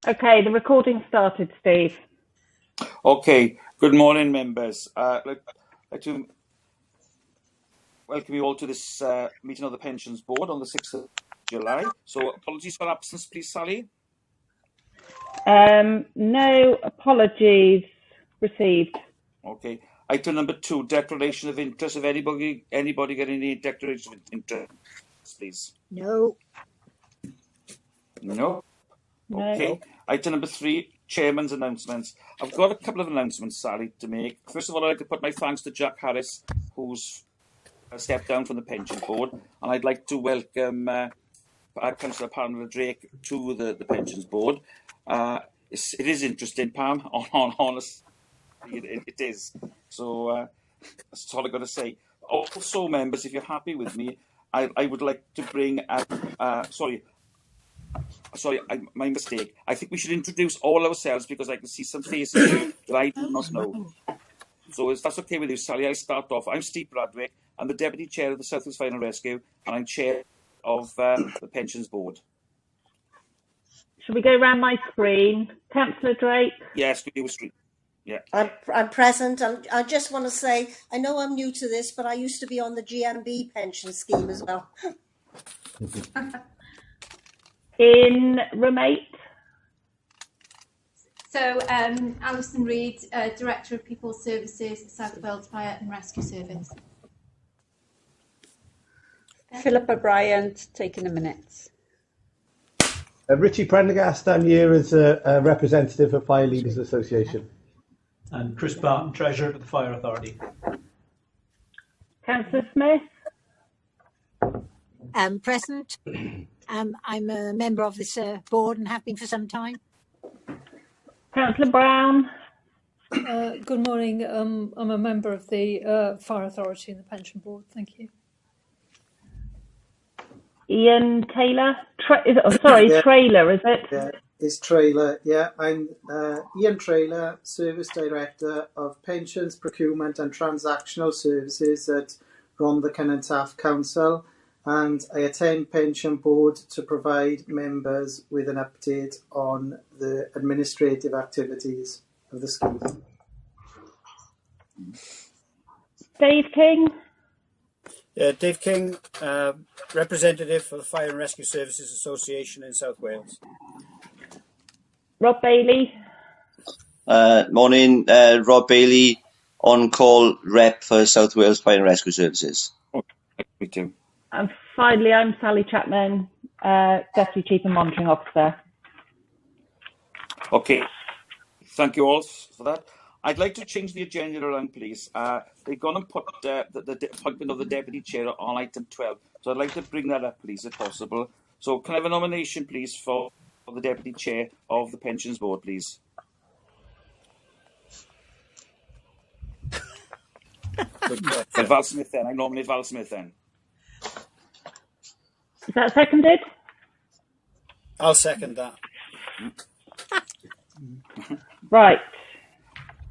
Okay, the recording started, Steve. Okay, good morning, members. I'd like to welcome you all to this meeting of the Pensions Board on the 6th of July. So apologies for absence, please, Sally. No apologies received. Okay. Item number 2, declaration of interest. Of anybody got any declaration of interest, please? No. No? No. Okay. Item number 3, chairman's announcements. I've got a couple of announcements, Sally, to make. First of all, I'd like to put my thanks to Jack Harris, who's stepped down from the Pension Board, and I'd like to welcome Councillor Pamela Drake to the Pensions Board. It is interesting, Pam, honestly, it is. So that's all I've got to say. Also, members, if you're happy with me, I would like to bring my mistake. I think we should introduce all ourselves because I can see some faces here that I do not know. So if that's okay with you, Sally, I'll start off. I'm Steve Bradwick. I'm the Deputy Chair of the South Wales Fire and Rescue, and I'm Chair of the Pensions Board. Shall we go around my screen? Councillor Drake? Yes, we do a street. Yeah. I'm present. I just want to say, I know I'm new to this, but I used to be on the GMB pension scheme as well. In room 8? So, Alison Reid, Director of People Services, South Wales Fire and Rescue Service. Philippa Bryant, taking the minutes. Richie Prendergast, I'm here as a representative of Fire Leaders Association. And Chris Barton, Treasurer of the Fire Authority. Councillor Smith? Present. I'm a member of this board and have been for some time. Councillor Brown? Good morning. I'm a member of the Fire Authority and the Pension Board. Thank you. Ian Taylor? Trailer, is it? Yeah, it's Trailer. Yeah, I'm Ian Trailer, Service Director of Pensions, Procurement and Transactional Services at Rhondda Cynon Taf Council, and I attend Pension Board to provide members with an update on the administrative activities of the scheme. Dave King? Dave King, representative for the Fire and Rescue Services Association in South Wales. Rob Bailey? Morning, Rob Bailey, on-call rep for South Wales Fire and Rescue Services. Me too. And finally, I'm Sally Chapman, Deputy Chief and Monitoring Officer. Okay. Thank you all for that. I'd like to change the agenda around, please. They've gone and put the appointment of the Deputy Chair on item 12. So I'd like to bring that up, please, if possible. So can I have a nomination, please, for the Deputy Chair of the Pensions Board, please? Val Smith, then. I nominate Val Smith, then. Is that seconded? I'll second that. Right.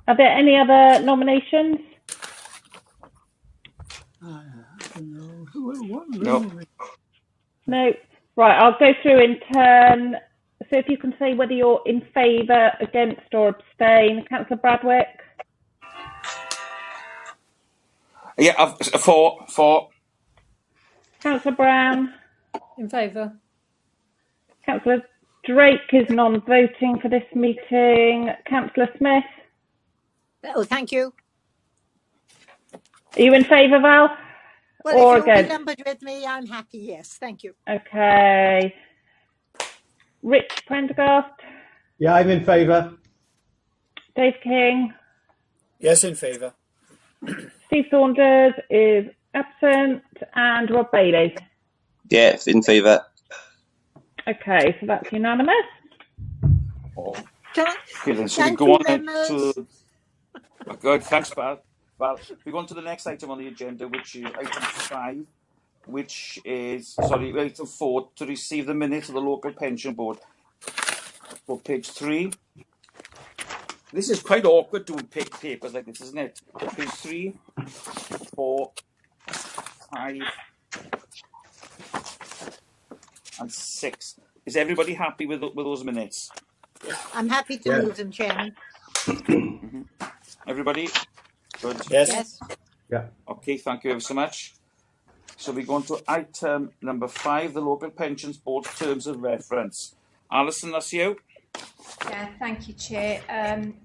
Are there any other nominations? No. No. Right, I'll go through in turn. So if you can say whether you're in favour, against or abstain. Councillor Bradwick? Yeah, for. Councillor Brown? In favour. Councillor Drake is non-voting for this meeting. Councillor Smith? Oh, thank you. Are you in favour, Val? Well, or if you're against? numbered with me, I'm happy, yes. Thank you. Okay. Rich Prendergast? Yeah, I'm in favour. Dave King? Yes, in favour. Steve Saunders is absent. And Rob Bailey? Yeah, in favour. Okay, so that's unanimous. Okay, then so we go on to. Oh, good, thanks, Val. Well, we go on to the next item on the agenda, which is item 5, which is item 4, to receive the minutes of the local pension board. For page 3. This is quite awkward doing papers like this, isn't it? Page 3, 4, 5, and 6. Is everybody happy with those minutes? I'm happy to Yeah. move them, Chairman. Everybody? Good. Yes. Yeah. Okay, thank you ever so much. So we go on to item number 5, the Local Pensions Board Terms of Reference. Alison, that's you. Yeah, thank you, Chair.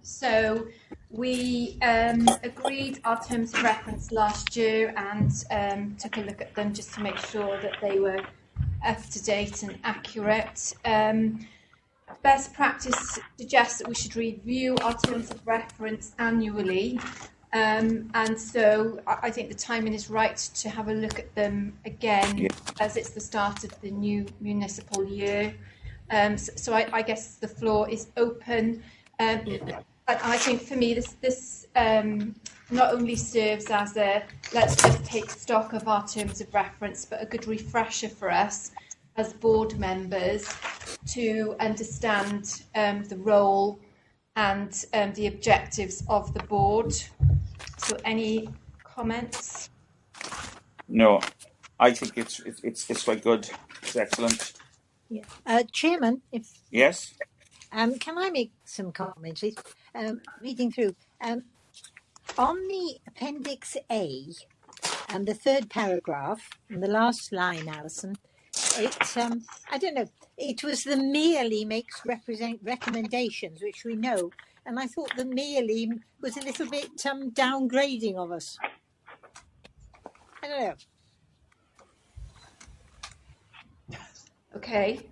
So we agreed our terms of reference last year and took a look at them just to make sure that they were up to date and accurate. Best practice suggests that we should review our terms of reference annually. And so I think the timing is right to have a look at them again as it's the start of the new municipal year. So I guess the floor is open. I think for me this not only serves as a let's just take stock of our terms of reference, but a good refresher for us as board members to understand the role and the objectives of the board. So, any comments? No, I think it's quite good. It's excellent. Yeah. Chairman, if Yes. can I make some comments, please? Reading through on the Appendix A, and the third paragraph, and the last line, Alison. It's I don't know. It was the merely makes recommendations, which we know. And I thought the merely was a little bit downgrading of us. I don't know. Okay.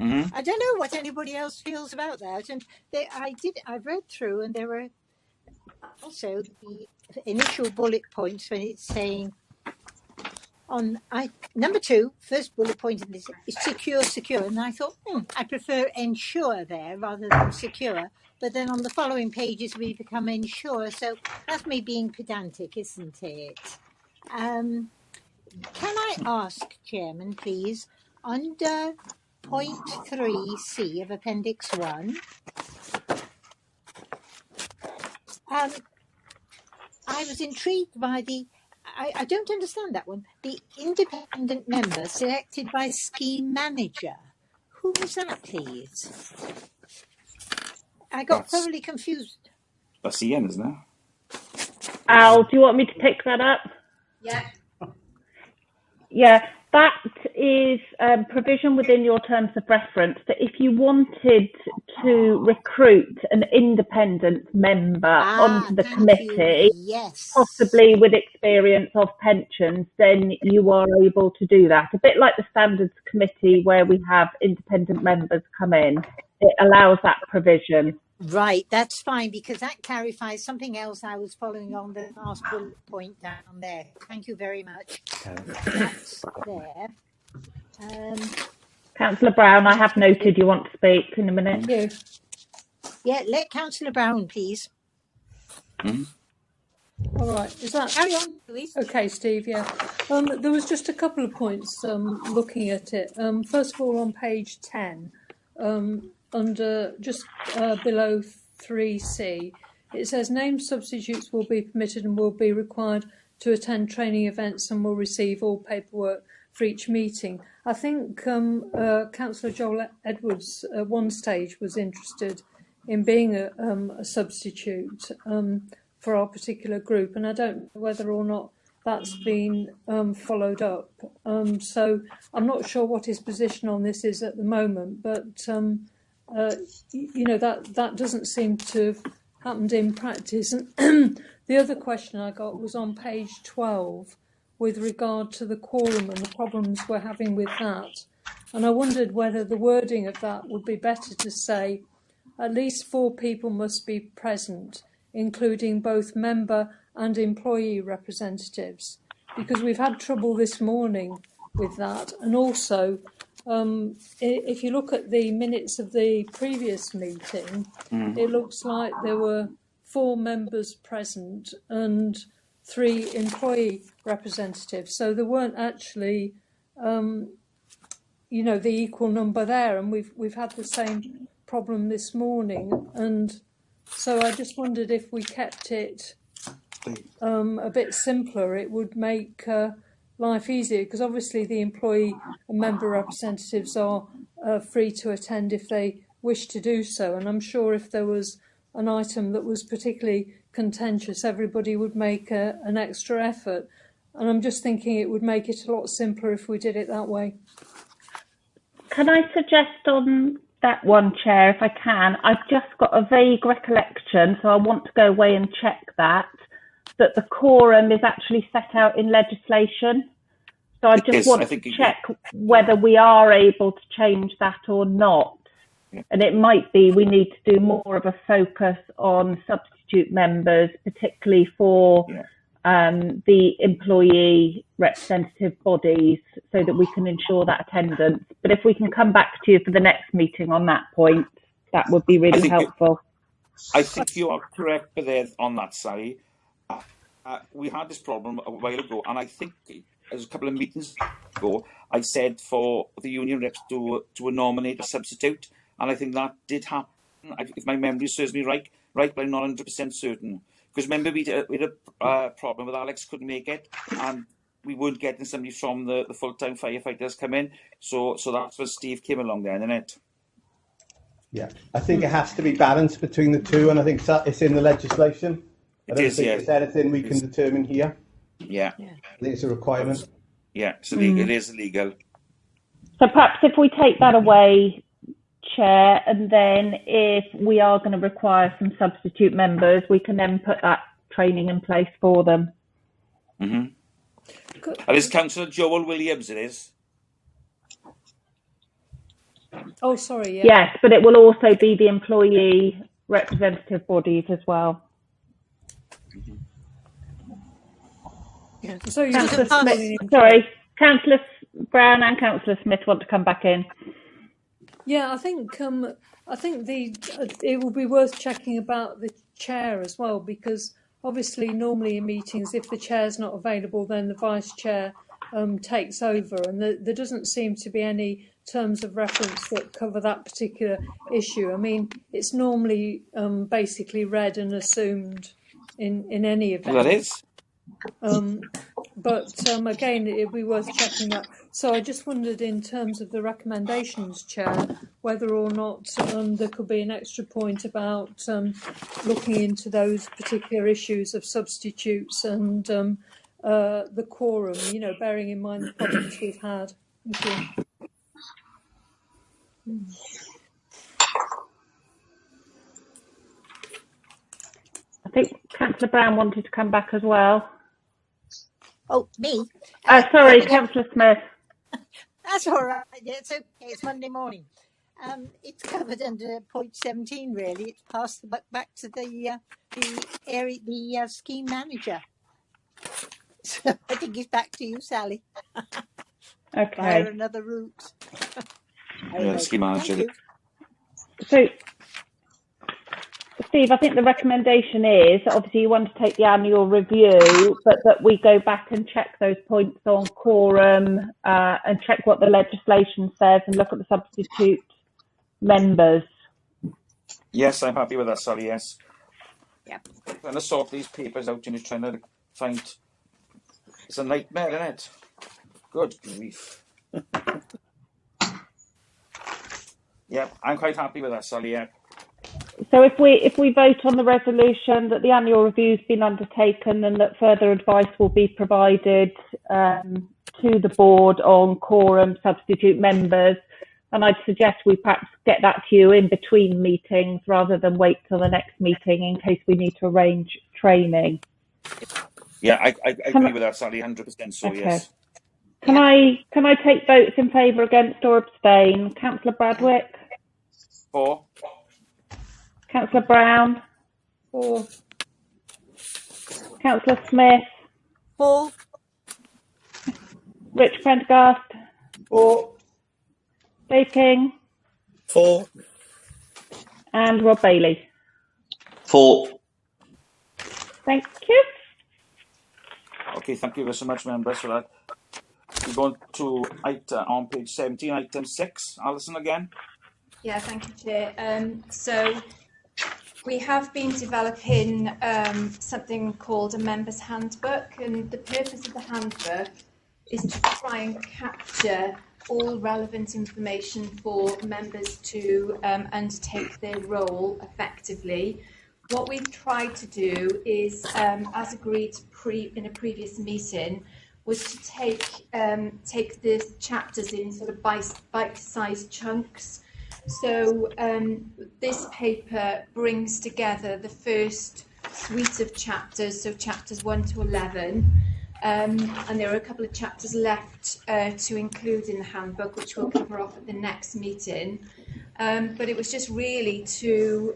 I don't know what anybody else feels about that. And I've read through, and there were also the initial bullet points when it's saying on number 2, first bullet point in this is secure. And I thought, I prefer ensure there rather than secure. But then on the following pages, we become ensure. So that's me being pedantic, isn't it? Can I ask, Chairman, please, under point 3C of Appendix 1, I was intrigued by I don't understand that one. The independent member selected by scheme manager. Who was that, please? I got thoroughly confused. That's Ian, isn't it? Al, do you want me to pick that up? Yeah. Yeah, that is provision within your terms of reference that if you wanted to recruit an independent member onto the committee, possibly with experience of pensions, then you are able to do that. A bit like the standards committee where we have independent members come in. It allows that provision. Right, that's fine, because that clarifies something else I was following on the last bullet point down there. Thank you very much. That's there. Councillor Brown, I have noted you want to speak in a minute. Thank you. Yeah, let Councillor Brown, please. All right, is that carry on, please? Okay, Steve? Yeah, there was just a couple of points looking at it. First of all, on page 10. Under just below 3C, it says named substitutes will be permitted and will be required to attend training events and will receive all paperwork for each meeting. I think Councillor Joel Edwards at one stage was interested in being a substitute for our particular group, and I don't know whether or not that's been followed up. So I'm not sure what his position on this is at the moment, but that doesn't seem to have happened in practice. And the other question I got was on page 12 with regard to the quorum and the problems we're having with that. And I wondered whether the wording of that would be better to say at least 4 people must be present, including both member and employee representatives, because we've had trouble this morning with that. And also, if you look at the minutes of the previous meeting, it looks like there were 4 members present and 3 employee representatives. So there weren't actually, the equal number there, and we've had the same problem this morning. And so I just wondered if we kept it a bit simpler, it would make life easier, because obviously the employee and member representatives are free to attend if they wish to do so. And I'm sure if there was an item that was particularly contentious, everybody would make an extra effort. And I'm just thinking it would make it a lot simpler if we did it that way. Can I suggest on that one, Chair, if I can? I've just got a vague recollection, so I want to go away and check that the quorum is actually set out in legislation. So I just want to check whether we are able to change that or not. Yeah. And it might be we need to do more of a focus on substitute members, particularly for the employee representative bodies, so that we can ensure that attendance. But if we can come back to you for the next meeting on that point, that would be really helpful. I think you are correct there on that, Sally. We had this problem a while ago, and I think as a couple of meetings ago, I said for the union reps to nominate a substitute, and I think that did happen, if my memory serves me right, but I'm not 100% certain. Because remember, we had a problem with Alex couldn't make it, and we weren't getting somebody from the full-time firefighters come in. So that's when Steve came along then, isn't it? Yeah, I think it has to be balanced between the two, and I think it's in the legislation. I don't think it's anything we can determine here. Yeah. I think it's a requirement. Yeah, so it is illegal. So perhaps if we take that away, Chair, and then if we are going to require some substitute members, we can then put that training in place for them. Mm-hmm. And it's Councillor Joel Williams, it is. Oh, sorry, yeah. Yes, but it will also be the employee representative bodies as well. So you Councillor Brown and Councillor Smith want to come back in. Yeah, I think it will be worth checking about the chair as well, because obviously normally in meetings, if the chair's not available, then the vice chair takes over, and there doesn't seem to be any terms of reference that cover that particular issue. I mean, it's normally basically read and assumed in any event. Well, that is. But again, it'd be worth checking that. So I just wondered, in terms of the recommendations, Chair, whether or not there could be an extra point about looking into those particular issues of substitutes and the quorum, bearing in mind the problems we've had. Thank you. I think Councillor Brown wanted to come back as well. Oh, me? Sorry, Councillor Smith. That's all right. It's okay. It's Monday morning. It's covered under point 17. Really, it's passed the buck back to the scheme manager. So I think it's back to you, Sally. Okay. Via another route. Scheme manager. So, Steve, I think the recommendation is, obviously you want to take the annual review, but that we go back and check those points on quorum and check what the legislation says and look at the substitute members. Yes, I'm happy with that, Sally, yes. Yeah. Trying to sort these papers out and trying to find... It's a nightmare, isn't it? Good grief. Yeah, I'm quite happy with that, Sally, yeah. So if we vote on the resolution that the annual review's been undertaken and that further advice will be provided to the board on quorum substitute members, and I'd suggest we perhaps get that to you in between meetings rather than wait till the next meeting in case we need to arrange training. Yeah, I agree with that, Sally, 100%. So okay. Yes. Can I take votes in favour, against, or abstain? Councillor Bradwick. For. Councillor Brown. For. Councillor Smith. For. Rich Prendergast. For. Dave King. For. And Rob Bailey. For. Thank you. Okay, thank you so much, members, for that. We're going to on page 17, item 6. Alison again. Yeah, thank you, Chair. So we have been developing something called a member's handbook, and the purpose of the handbook is to try and capture all relevant information for members to undertake their role effectively. What we've tried to do is, as agreed in a previous meeting, was to take the chapters in sort of bite-sized chunks. So this paper brings together the first suite of chapters, so chapters 1 to 11, and there are a couple of chapters left to include in the handbook, which we'll cover off at the next meeting. But it was just really to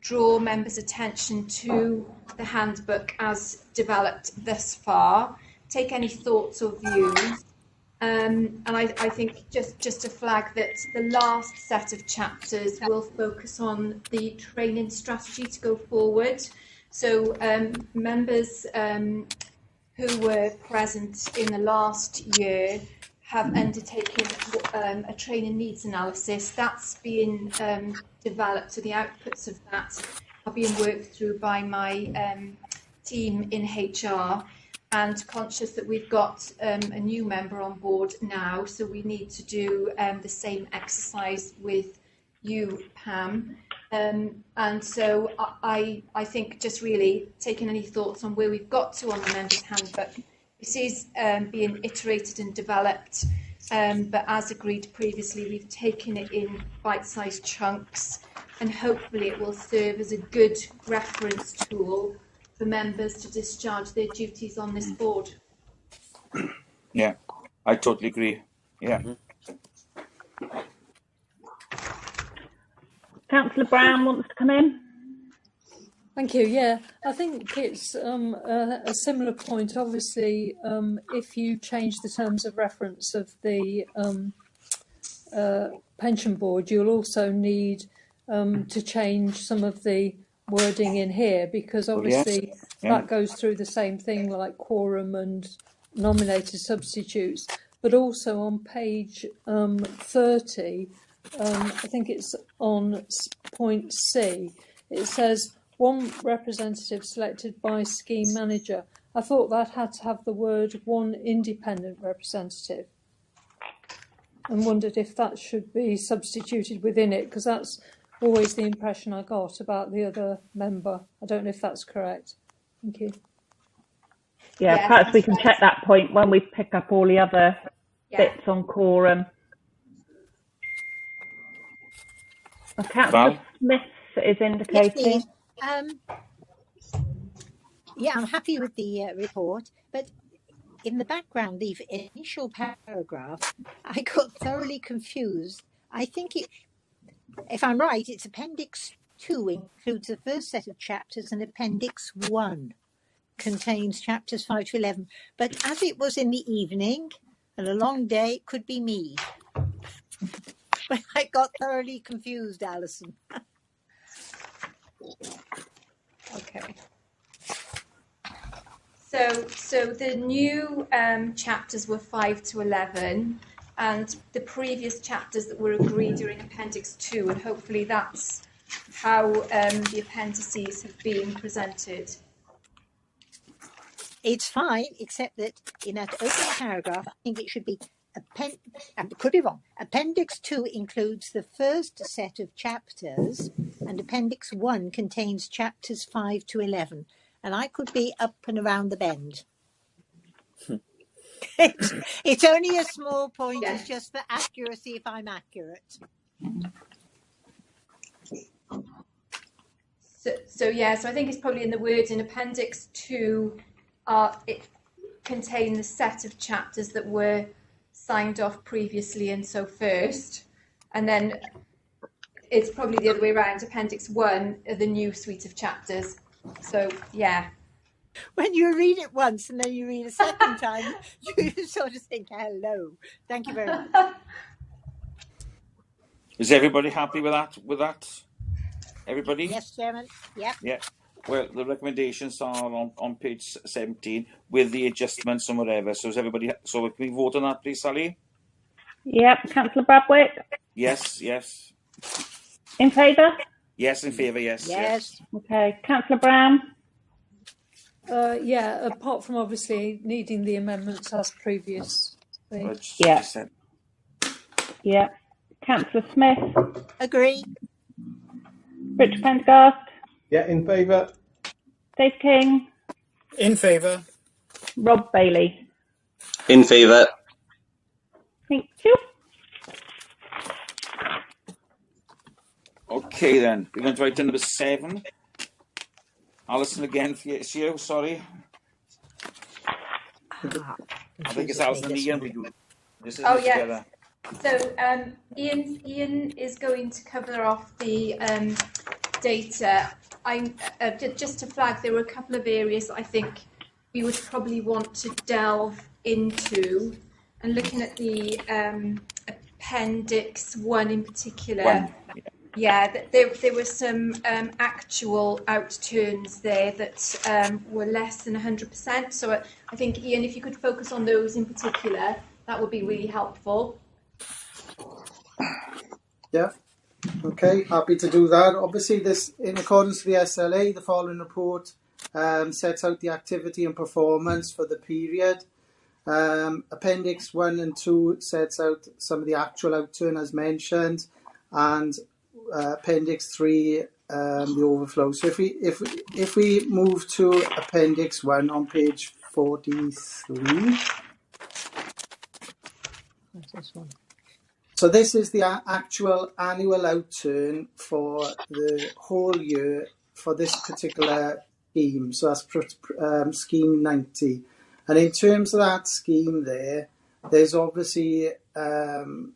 draw members' attention to the handbook as developed thus far, take any thoughts or views, and I think just to flag that the last set of chapters will focus on the training strategy to go forward. So members who were present in the last year have undertaken a training needs analysis. That's being developed, so the outputs of that are being worked through by my team in HR, and conscious that we've got a new member on board now, so we need to do the same exercise with you, Pam. And so I think just really taking any thoughts on where we've got to on the members' handbook. This is being iterated and developed, but as agreed previously, we've taken it in bite-sized chunks, and hopefully it will serve as a good reference tool for members to discharge their duties on this board. Yeah, I totally agree. Yeah. Councillor Brown wants to come in. Thank you. Yeah, I think it's a similar point. Obviously, if you change the terms of reference of the pension board, you'll also need to change some of the wording in here, because obviously that goes through the same thing like quorum and nominated substitutes. But also on page 30, I think it's on point C, it says one representative selected by scheme manager. I thought that had to have the word one independent representative, and wondered if that should be substituted within it, because that's always the impression I got about the other member. I don't know if that's correct. Thank you. Yeah, perhaps we can check that point when we pick up all the other bits on quorum. Councillor Smith is indicating. Yes, yeah, I'm happy with the report, but in the background, the initial paragraph, I got thoroughly confused. I think if I'm right, it's Appendix 2 includes the first set of chapters, and Appendix 1 contains chapters 5 to 11. But as it was in the evening and a long day, it could be me. But I got thoroughly confused, Alison. Okay. So the new chapters were 5 to 11, and the previous chapters that were agreed during Appendix 2, and hopefully that's how the appendices have been presented. It's fine, except that in that opening paragraph, I think it should be I could be wrong. Appendix 2 includes the first set of chapters, and Appendix 1 contains chapters 5 to 11. And I could be up and around the bend. It's only a small point. Yeah. It's just for accuracy, if I'm accurate. So I think it's probably in the words in Appendix 2, it contained the set of chapters that were signed off previously, and so first, and then it's probably the other way around. Appendix 1 are the new suite of chapters. So yeah, when you read it once and then you read a second time, you sort of think, hello, thank you very much. Is everybody happy with that? Everybody? Yes, Chairman. Yep. Yeah. Well, the recommendations are on page 17 with the adjustments and whatever. So is everybody? So can we vote on that, please, Sally? Yep. Councillor Bradwick? Yes. In favour? Yes, in favour, yes. Okay. Councillor Brown? Yeah, apart from obviously needing the amendments as previous. Yeah. Yeah. Councillor Smith. Agree. Richard Pendergast. Yeah, in favour. Dave King. In favour. Rob Bailey. In favour. Thank you. Okay then, we're going to item number 7. Alison again for you, sorry. I think it's Alison and Ian. We do this together. So Ian is going to cover off the data. I'm just to flag, there were a couple of areas that I think we would probably want to delve into, and looking at the Appendix 1 in particular. Yeah, there were some actual outturns there that were less than 100%. So I think, Ian, if you could focus on those in particular, that would be really helpful. Yeah. Okay, happy to do that. Obviously, this, in accordance with the SLA, the following report sets out the activity and performance for the period. Appendix 1 and 2 sets out some of the actual outturn as mentioned, and Appendix 3 the overflow. So if we move to Appendix 1 on page 43. What's this one? So this is the actual annual outturn for the whole year for this particular scheme. So that's scheme 90. And in terms of that scheme there's obviously some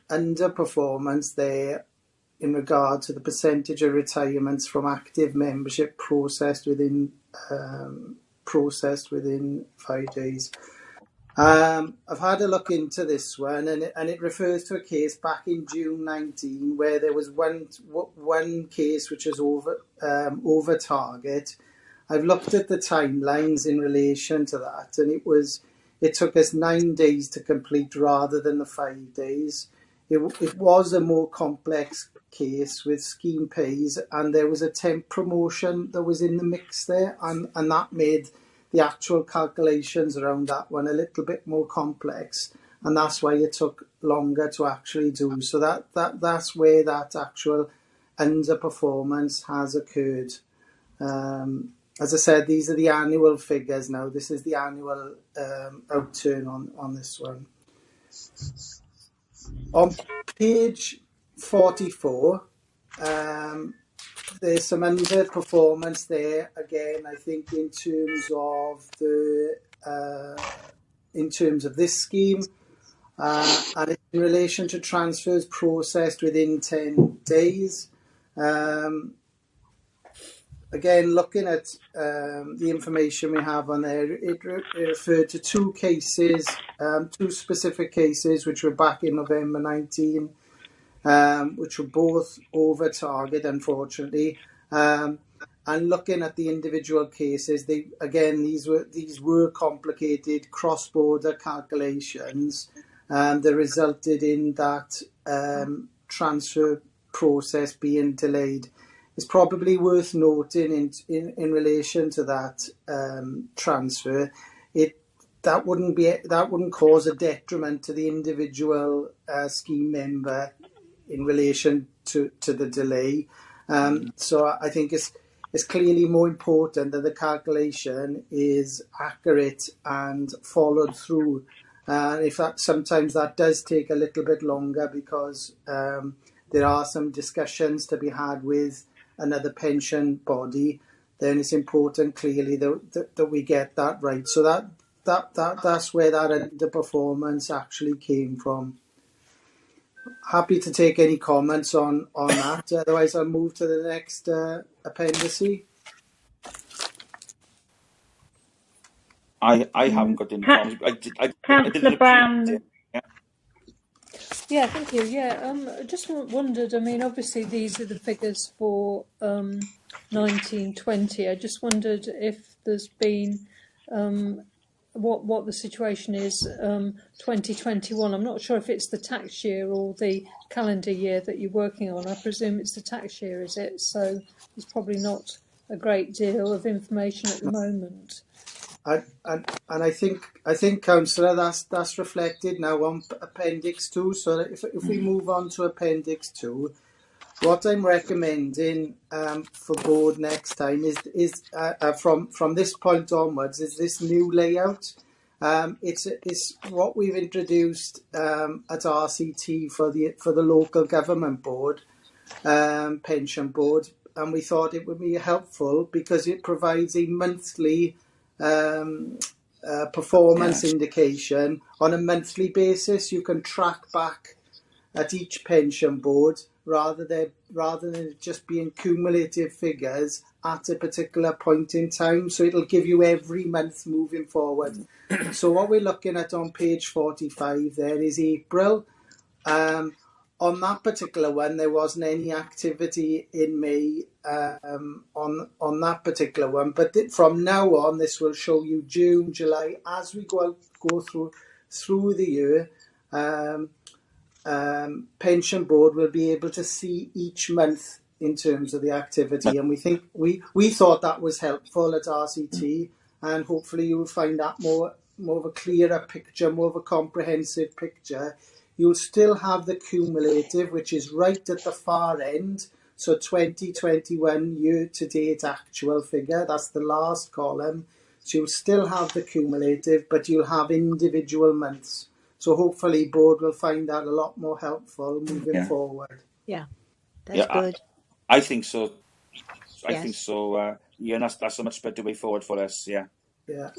underperformance there in regard to the percentage of retirements from active membership processed within 5 days. I've had a look into this one, and it refers to a case back in June 19 where there was one case which was over target. I've looked at the timelines in relation to that, and it took us 9 days to complete rather than the 5 days. It was a more complex case with scheme pays, and there was a temp promotion that was in the mix there, and that made the actual calculations around that one a little bit more complex, and that's why it took longer to actually do. So that's where that actual underperformance has occurred. As I said, these are the annual figures now. This is the annual outturn on this one. On page 44, there's some underperformance there again. I think in terms of this scheme, and in relation to transfers processed within 10 days. Again, looking at the information we have on there, it referred to two cases, two specific cases, which were back in November 19. Which were both over target, unfortunately. And looking at the individual cases, these were complicated cross-border calculations that resulted in that transfer process being delayed. It's probably worth noting in relation to that transfer, that wouldn't cause a detriment to the individual scheme member in relation to the delay. So I think it's clearly more important that the calculation is accurate and followed through. Sometimes that does take a little bit longer because there are some discussions to be had with another pension body, then it's important clearly that we get that right. So that's where that underperformance actually came from. Happy to take any comments on that. Otherwise, I'll move to the next appendice. I haven't got any comments. Councillor Brown. Yeah, thank you. Yeah, I just wondered, I mean, obviously these are the figures for 1920. I just wondered if there's been, what the situation is 2021. I'm not sure if it's the tax year or the calendar year that you're working on. I presume it's the tax year, is it? So there's probably not a great deal of information at the moment. And I think, Councillor, that's reflected now on Appendix 2. So if we move on to Appendix 2, what I'm recommending for board next time is from this point onwards is this new layout. It's what we've introduced at RCT for the local government board, pension board, and we thought it would be helpful because it provides a monthly performance indication on a monthly basis. You can track back at each pension board rather than it just being cumulative figures at a particular point in time. So it'll give you every month moving forward. So what we're looking at on page 45 there is April. On that particular one, there wasn't any activity in May on that particular one. But from now on, this will show you June, July, as we go through the year. Pension board will be able to see each month in terms of the activity, and we think we thought that was helpful at RCT, and hopefully you will find that more of a clearer picture, more of a comprehensive picture. You'll still have the cumulative, which is right at the far end, so 2021 year-to-date actual figure, that's the last column. So you'll still have the cumulative, but you'll have individual months. So hopefully board will find that a lot more helpful moving forward. Yeah, that's good. I think so. I think so. That's a much better way forward for us. Yeah. Yeah.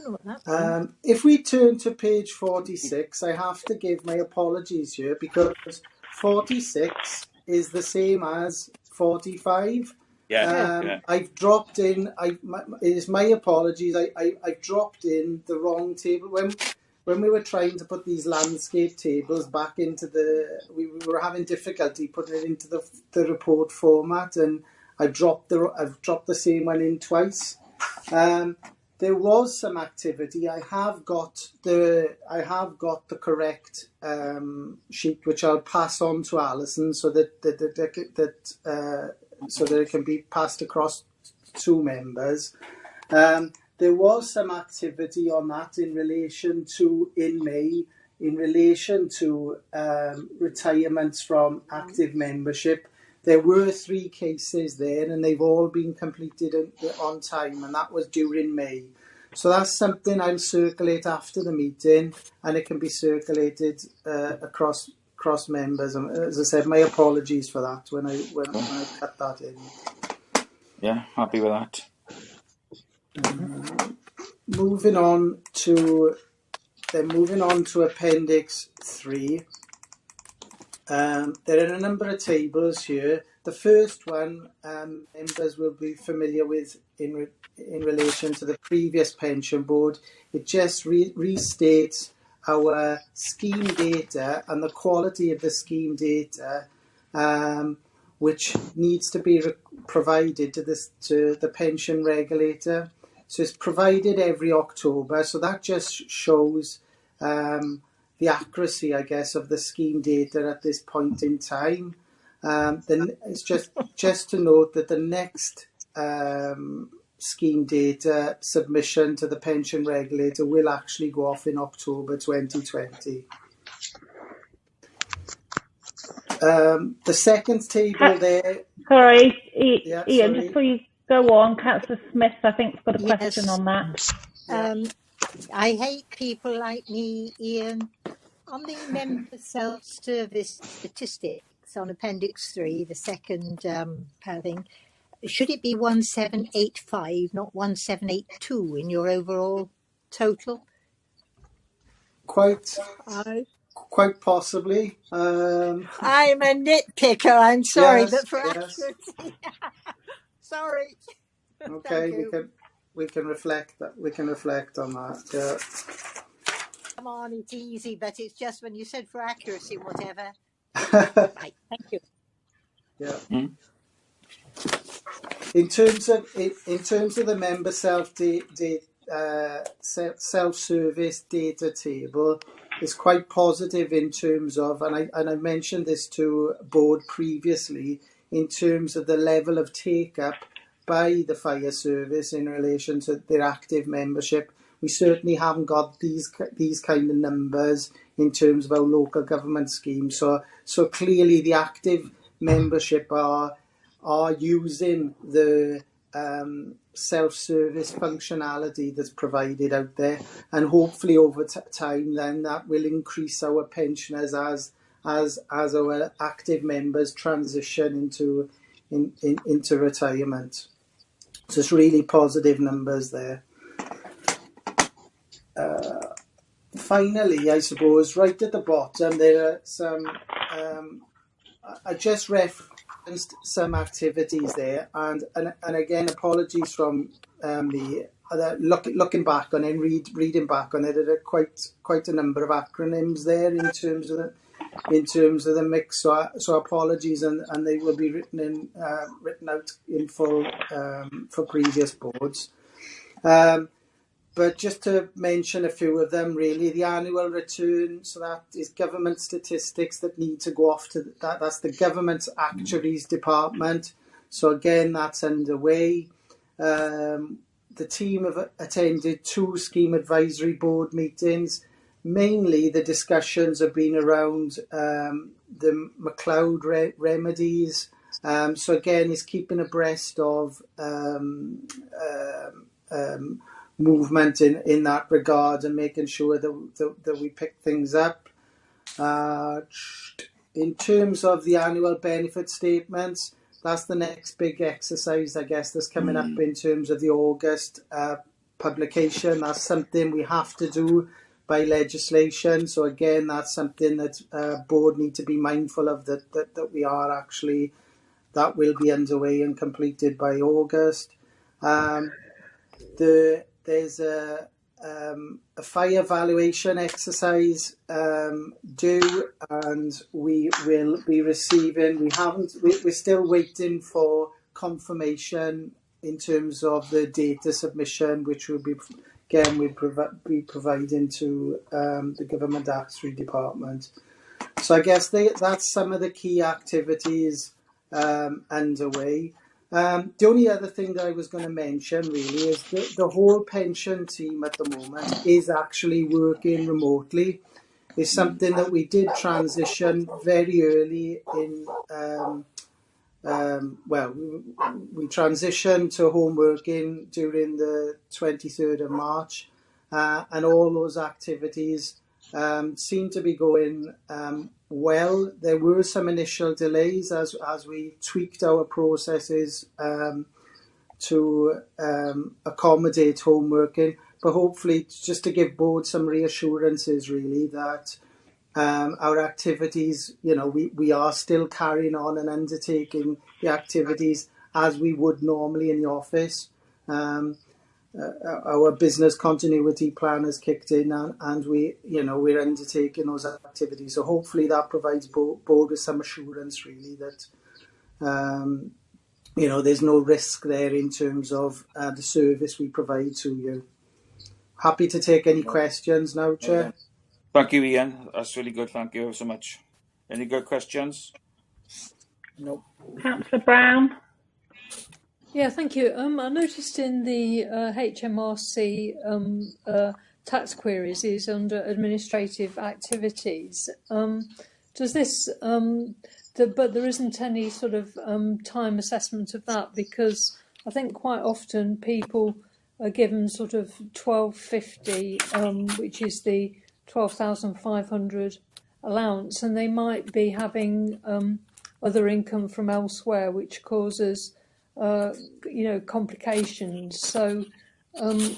If we turn to page 46, I have to give my apologies here because 46 is the same as 45. I've dropped in. It is my apologies. I've dropped in the wrong table when we were trying to put these landscape tables back into we were having difficulty putting it into the report format, and I've dropped the same one in twice. There was some activity. I have got the correct sheet, which I'll pass on to Alison so that it can be passed across to members. There was some activity on that in May in relation to retirements from active membership. There were 3 cases there, and they've all been completed on time, and that was during May. So that's something I'll circulate after the meeting, and it can be circulated across members. And as I said, my apologies for that when I cut that in. Yeah, happy with that. Moving on to Appendix 3. There are a number of tables here. The first one, members will be familiar with in relation to the previous pension board. It just restates our scheme data and the quality of the scheme data, which needs to be provided to the pension regulator. So it's provided every October. So that just shows the accuracy, I guess, of the scheme data at this point in time. Then it's just to note that the next scheme data submission to the pension regulator will actually go off in October 2020. The second table there. Sorry, Ian, just before you go on, Councillor Smith, I think, has got a question on that. I hate people like me, Ian. On the member self-service statistics on Appendix 3, the second thing, should it be 1785, not 1782 in your overall total? Quite possibly. I'm a nitpicker, I'm sorry, but for accuracy. Sorry. Okay, we can reflect that. We can reflect on that. Yeah. Come on, it's easy, but it's just when you said for accuracy, whatever. Right, thank you. Yeah. In terms of the member self-service data table, it's quite positive in terms of, and I mentioned this to board previously, in terms of the level of take-up by the fire service in relation to their active membership. we certainly haven't got these kind of numbers in terms of our local government scheme. So clearly the active membership are using the self-service functionality that's provided out there, and hopefully over time then that will increase our pensioners as our active members transition into retirement. So it's really positive numbers there. Finally, I suppose right at the bottom there are some. I just referenced some activities there, and again, apologies from me. Looking back on it, reading back on it, there are quite a number of acronyms there in terms of the mix. So apologies, and they will be written out in full for previous boards. But just to mention a few of them, really, the annual return, so that is government statistics that need to go off to that. That's the government's actuaries department. So again, that's underway. The team have attended 2 scheme advisory board meetings. Mainly the discussions have been around the MacLeod remedies. So again, it's keeping abreast of movement in that regard and making sure that we pick things up. In terms of the annual benefit statements, that's the next big exercise, I guess, that's coming up in terms of the August publication. That's something we have to do by legislation. So again, that's something that board need to be mindful of, that we are actually, that will be underway and completed by August. There's a fire valuation exercise due, and we will be receiving. We're still waiting for confirmation in terms of the data submission, which will be be providing to the government actuary department. So I guess that's some of the key activities underway. The only other thing that I was going to mention really is the whole pension team at the moment is actually working remotely. It's something that we did transition very early in. We transitioned to home working during the 23rd of March, and all those activities seem to be going well. There were some initial delays as we tweaked our processes to accommodate home working, but hopefully just to give board some reassurances really that our activities, we are still carrying on and undertaking the activities as we would normally in the office. Our business continuity plan has kicked in, and we're undertaking those activities. So hopefully that provides board with some assurance really that there's no risk there in terms of the service we provide to you. Happy to take any questions now, Chair. Thank you, Ian. That's really good. Thank you so much. Any good questions? No. Councillor Brown. Yeah, thank you. I noticed in the HMRC tax queries is under administrative activities. Does this, but there isn't any sort of time assessment of that, because I think quite often people are given sort of 1250, which is the 12,500 allowance, and they might be having other income from elsewhere, which causes complications. So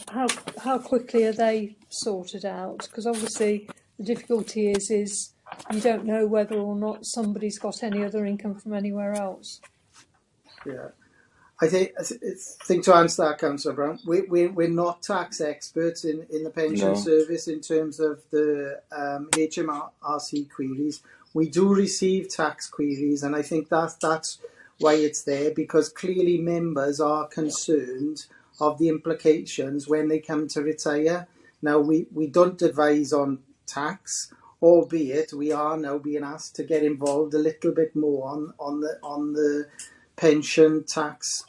how quickly are they sorted out? Because obviously the difficulty is you don't know whether or not somebody's got any other income from anywhere else. Yeah, I think to answer that, Councillor Brown, we're not tax experts in the pension service in terms of the HMRC queries. We do receive tax queries, and I think that's why it's there, because clearly members are concerned of the implications when they come to retire. Now, we don't advise on tax, albeit we are now being asked to get involved a little bit more on the pension tax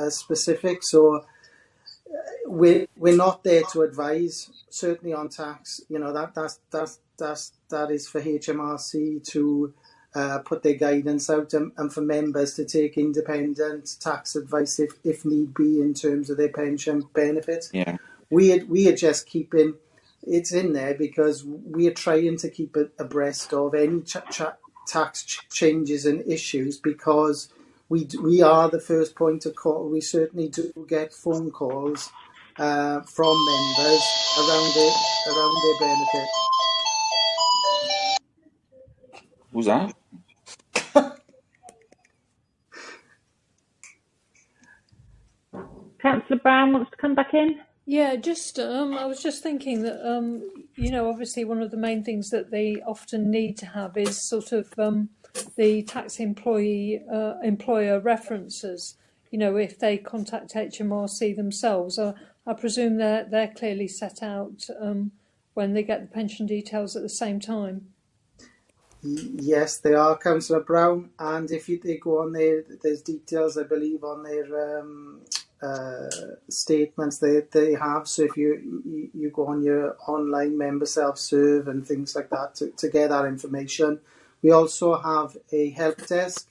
specific. So we're not there to advise, certainly on tax. You know, that is for HMRC to put their guidance out, and for members to take independent tax advice if need be in terms of their pension benefit. Yeah. We are just keeping it's in there because we are trying to keep it abreast of any tax changes and issues, because we are the first point of call. We certainly do get phone calls from members around their benefit. Who's that? Councillor Brown wants to come back in. Yeah, just I was just thinking that obviously one of the main things that they often need to have is sort of the tax employer references. You know, if they contact HMRC themselves, I presume they're clearly set out when they get the pension details at the same time. Yes, they are, Councillor Brown, and if they go on there's details, I believe, on their statements they have. So if you go on your online member self-serve and things like that to get that information. We also have a help desk,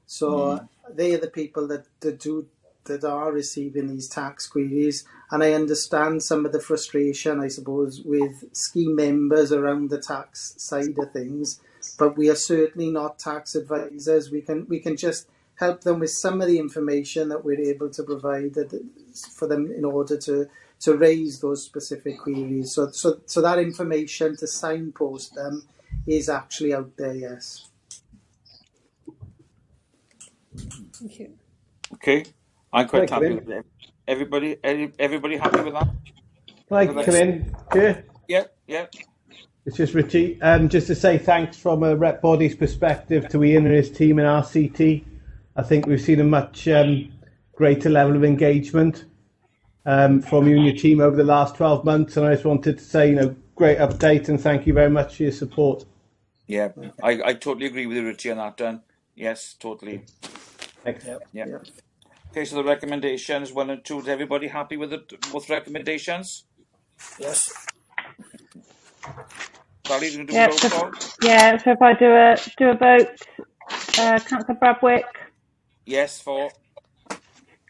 so they are the people that are receiving these tax queries, and I understand some of the frustration, I suppose, with scheme members around the tax side of things. But we are certainly not tax advisors. We can just help them with some of the information that we're able to provide for them in order to raise those specific queries. So that information to signpost them is actually out there, yes. Thank you. Okay, I'm quite happy with that. Everybody happy with that? Can I come in, Chair? Yeah. It's just Richie. Just to say thanks from a rep body's perspective to Ian and his team in RCT. I think we've seen a much greater level of engagement from you and your team over the last 12 months. And I just wanted to say, great update and thank you very much for your support. Yeah, I totally agree with you, Richie, on that, Dan. Yes, totally. Thanks. Yeah. Okay, so the recommendations 1 and 2. Is everybody happy with both recommendations? Yes. Sally, you do a roll call? Yeah, so if I do a vote, Councillor Bradwick. Yes, for.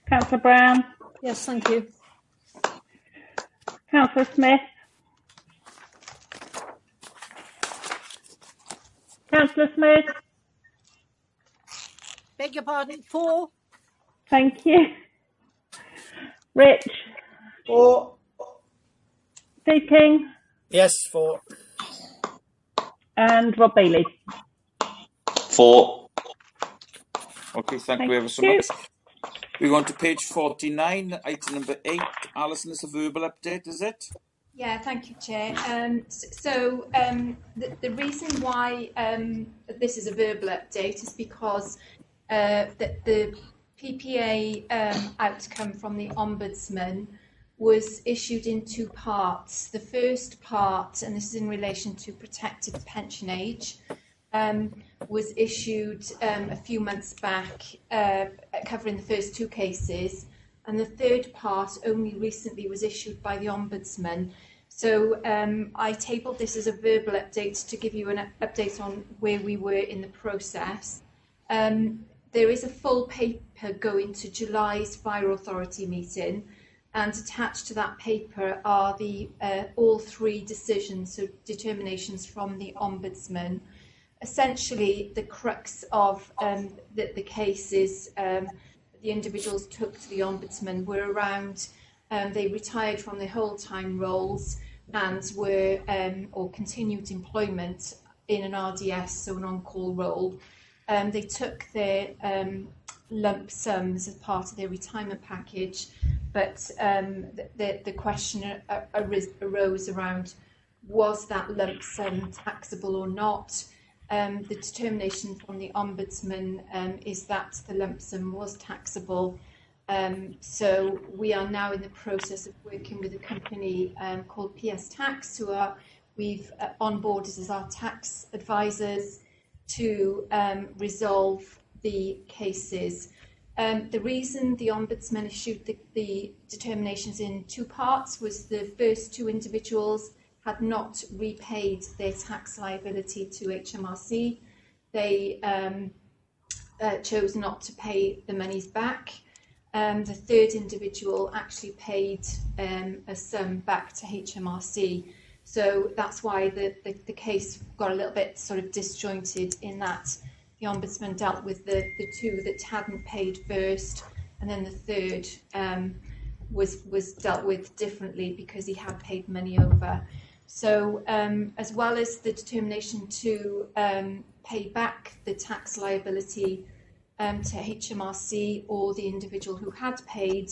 Councillor Brown. Yes, thank you. Councillor Smith. Councillor Smith. Beg your pardon, 4. Thank you. Rich. 4. Steve King. Yes, 4. And Rob Bailey. 4. Okay, thank you ever so much. We go on to page 49, item number 8. Alison, it's a verbal update, is it? Yeah, thank you, Chair. The reason why this is a verbal update is because the PPA outcome from the Ombudsman was issued in 2 parts. The first part, and this is in relation to protected pension age, was issued a few months back, covering the first 2 cases, and the third part only recently was issued by the Ombudsman. So I tabled this as a verbal update to give you an update on where we were in the process. There is a full paper going to July's Fire Authority meeting, and attached to that paper are the all 3 decisions, so determinations from the Ombudsman. Essentially, the crux of the cases the individuals took to the Ombudsman were around they retired from their whole-time roles and were or continued employment in an RDS, so an on-call role. They took their lump sums as part of their retirement package, but the question arose around, was that lump sum taxable or not? The determination from the Ombudsman is that the lump sum was taxable. So we are now in the process of working with a company called PS Tax, who we've onboarded as our tax advisors to resolve the cases. The reason the Ombudsman issued the determinations in two parts was the first two individuals had not repaid their tax liability to HMRC. They chose not to pay the monies back. The third individual actually paid a sum back to HMRC. So that's why the case got a little bit sort of disjointed in that the Ombudsman dealt with the two that hadn't paid first, and then the third was dealt with differently because he had paid money over. So as well as the determination to pay back the tax liability to HMRC or the individual who had paid,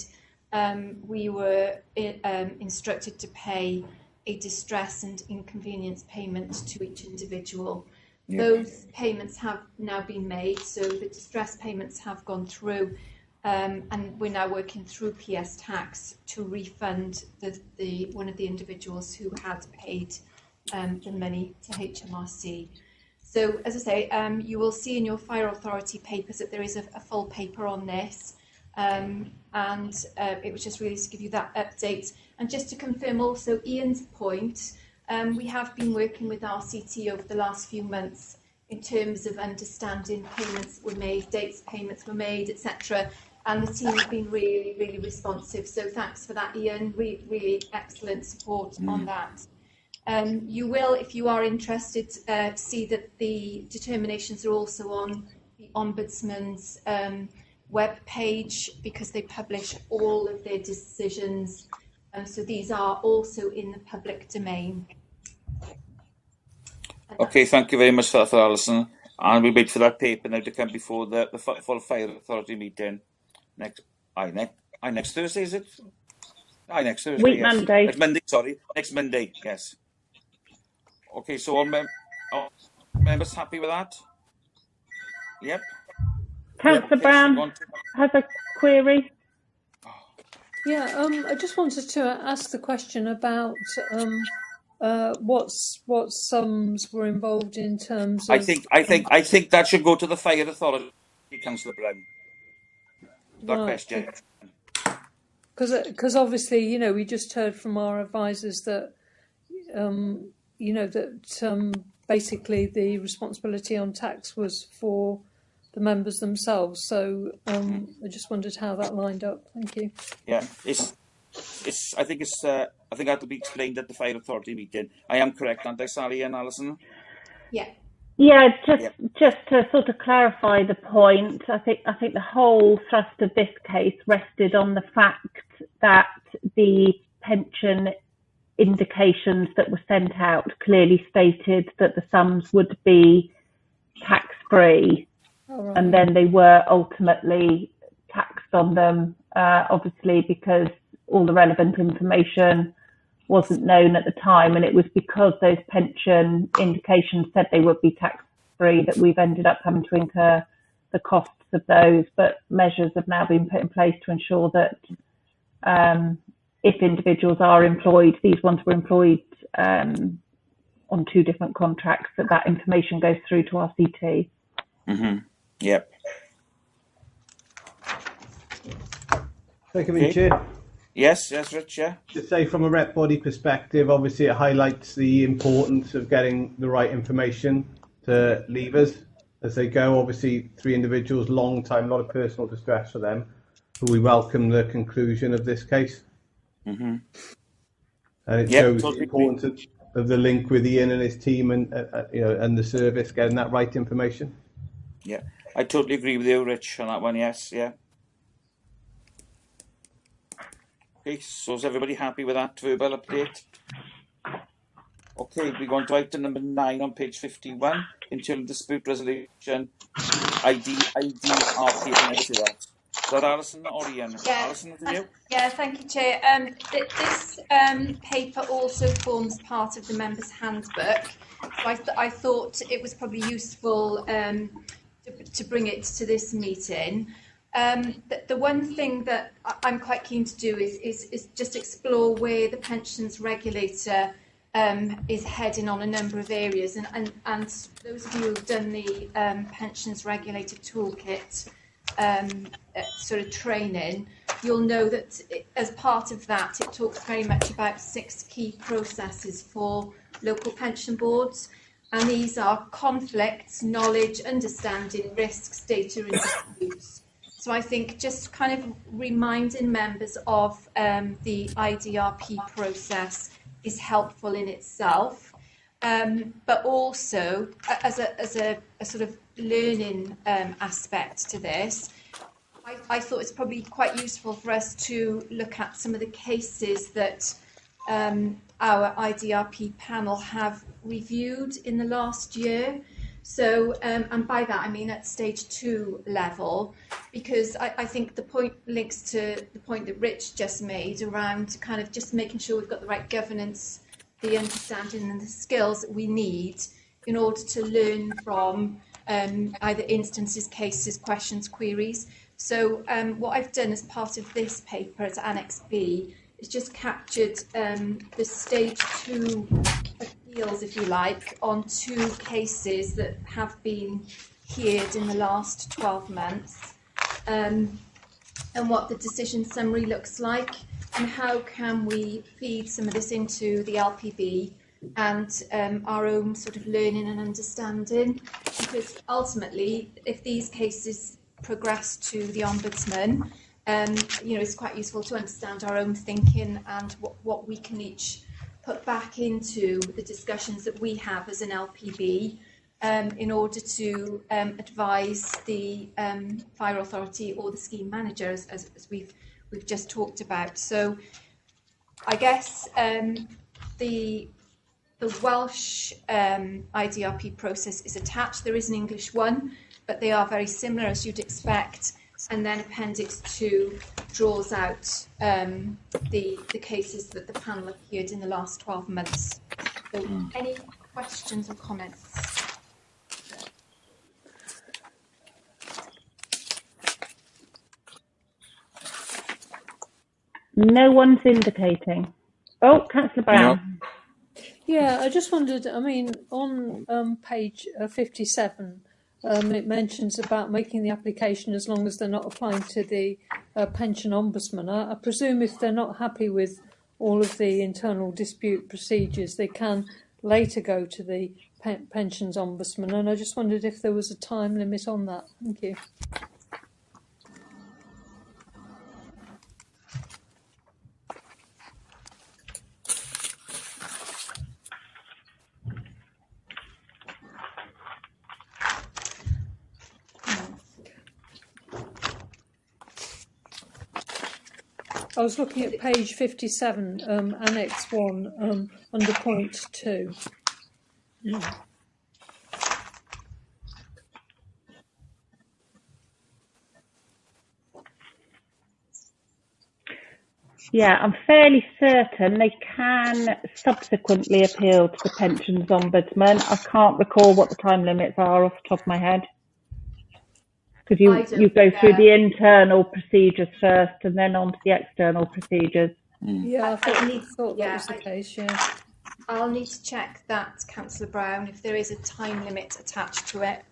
we were instructed to pay a distress and inconvenience payment to each individual. Yep. Those payments have now been made, so the distress payments have gone through, and we're now working through PS Tax to refund one of the individuals who had paid the money to HMRC. So, as I say, you will see in your Fire Authority papers that there is a full paper on this, and it was just really to give you that update. And just to confirm also Ian's point, we have been working with RCT over the last few months in terms of understanding payments were made, dates payments were made, etc. And the team have been really, really responsive. So thanks for that, Ian. Really excellent support on that. You will, if you are interested, see that the determinations are also on the Ombudsman's web page because they publish all of their decisions. So these are also in the public domain. Okay, thank you very much for that, Alison. And we'll wait for that paper now to come before the full Fire Authority meeting next Thursday, is it? Next Thursday. Week yes. Monday. Next Monday, yes. Okay, so all members happy with that? Yep. Councillor Brown has a query. Yeah, I just wanted to ask the question about what sums were involved in terms of. I think that should go to the Fire Authority, Councillor Brown. That question. Because obviously, we just heard from our advisors that basically the responsibility on tax was for the members themselves. So I just wondered how that lined up. Thank you. Yeah, I think that will be explained at the Fire Authority meeting. I am correct, aren't I, Sally and Alison? Yeah. Yeah, just to sort of clarify the point, I think the whole thrust of this case rested on the fact that the pension indications that were sent out clearly stated that the sums would be tax-free, and then they were ultimately taxed on them, obviously because all the relevant information wasn't known at the time, and it was because those pension indications said they would be tax-free that we've ended up having to incur the costs of those. But measures have now been put in place to ensure that if individuals are employed, these ones were employed on two different contracts, that information goes through to RCT. Mm-hmm. Yep. Thank you, Chair. Yes, Rich, yeah. To say from a rep body perspective, obviously it highlights the importance of getting the right information to leavers as they go. Obviously, 3 individuals, long time, a lot of personal distress for them. But we welcome the conclusion of this case. Mm-hmm. And it shows the importance of the link with Ian and his team and and the service getting that right information. Yeah, I totally agree with you, Rich, on that one. Yes, yeah. Okay, so is everybody happy with that verbal update? Okay, we go on to item number 9 on page 51, internal dispute resolution, IDRT. Is that Alison or Ian? Yeah. Alison, is it you? Yeah, thank you, Chair. This paper also forms part of the members' handbook. So I thought it was probably useful to bring it to this meeting. The one thing that I'm quite keen to do is just explore where the pensions regulator is heading on a number of areas, and those of you who've done the pensions regulator toolkit sort of training, you'll know that as part of that, it talks very much about 6 key processes for local pension boards. And these are conflicts, knowledge, understanding, risks, data and disputes. So I think just kind of reminding members of the IDRP process is helpful in itself. But also as a sort of learning aspect to this, I thought it's probably quite useful for us to look at some of the cases that our IDRP panel have reviewed in the last year. So, and by that I mean at stage 2 level, because I think the point links to the point that Rich just made around kind of just making sure we've got the right governance, the understanding and the skills that we need in order to learn from either instances, cases, questions, queries. So what I've done as part of this paper as Annex B is just captured the stage 2 appeals, if you like, on 2 cases that have been heard in the last 12 months, and what the decision summary looks like, and how can we feed some of this into the LPB and our own sort of learning and understanding, because ultimately if these cases progress to the Ombudsman, it's quite useful to understand our own thinking and what we can each put back into the discussions that we have as an LPB in order to advise the fire authority or the scheme manager, as we've just talked about. So I guess the Welsh IDRP process is attached. There is an English one, but they are very similar, as you'd expect. And then Appendix 2 draws out the cases that the panel have heard in the last 12 months. So any questions or comments? No one's indicating. Oh, Councillor Brown. Yeah, I just wondered, I mean, on page 57, it mentions about making the application as long as they're not applying to the pension ombudsman. I presume if they're not happy with all of the internal dispute procedures, they can later go to the pensions ombudsman. And I just wondered if there was a time limit on that. Thank you. I was looking at page 57, Annex 1, under point 2. Yeah, I'm fairly certain they can subsequently appeal to the pensions ombudsman. I can't recall what the time limits are off the top of my head. Because you go through the internal procedures first and then on to the external procedures. Yeah, I thought that was the case, yeah. I'll need to check that, Councillor Brown, if there is a time limit attached to it.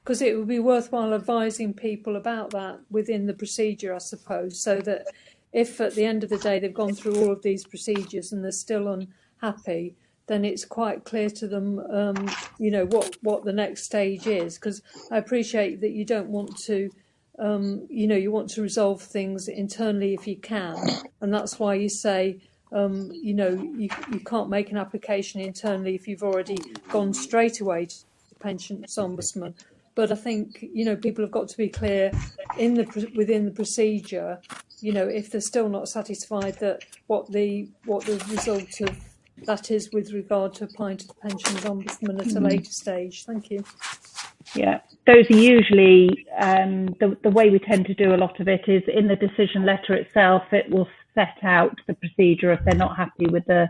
Because it would be worthwhile advising people about that within the procedure, I suppose, so that if at the end of the day they've gone through all of these procedures and they're still unhappy, then it's quite clear to them, what the next stage is. Because I appreciate that you don't want to, you want to resolve things internally if you can, and that's why you say, you can't make an application internally if you've already gone straight away to the pensions ombudsman. But I think people have got to be clear within the procedure. If they're still not satisfied that what the result of that is with regard to applying to the pensions ombudsman at a later stage. Thank you. Yeah, those are usually the way we tend to do a lot of it is in the decision letter itself. It will set out the procedure if they're not happy with the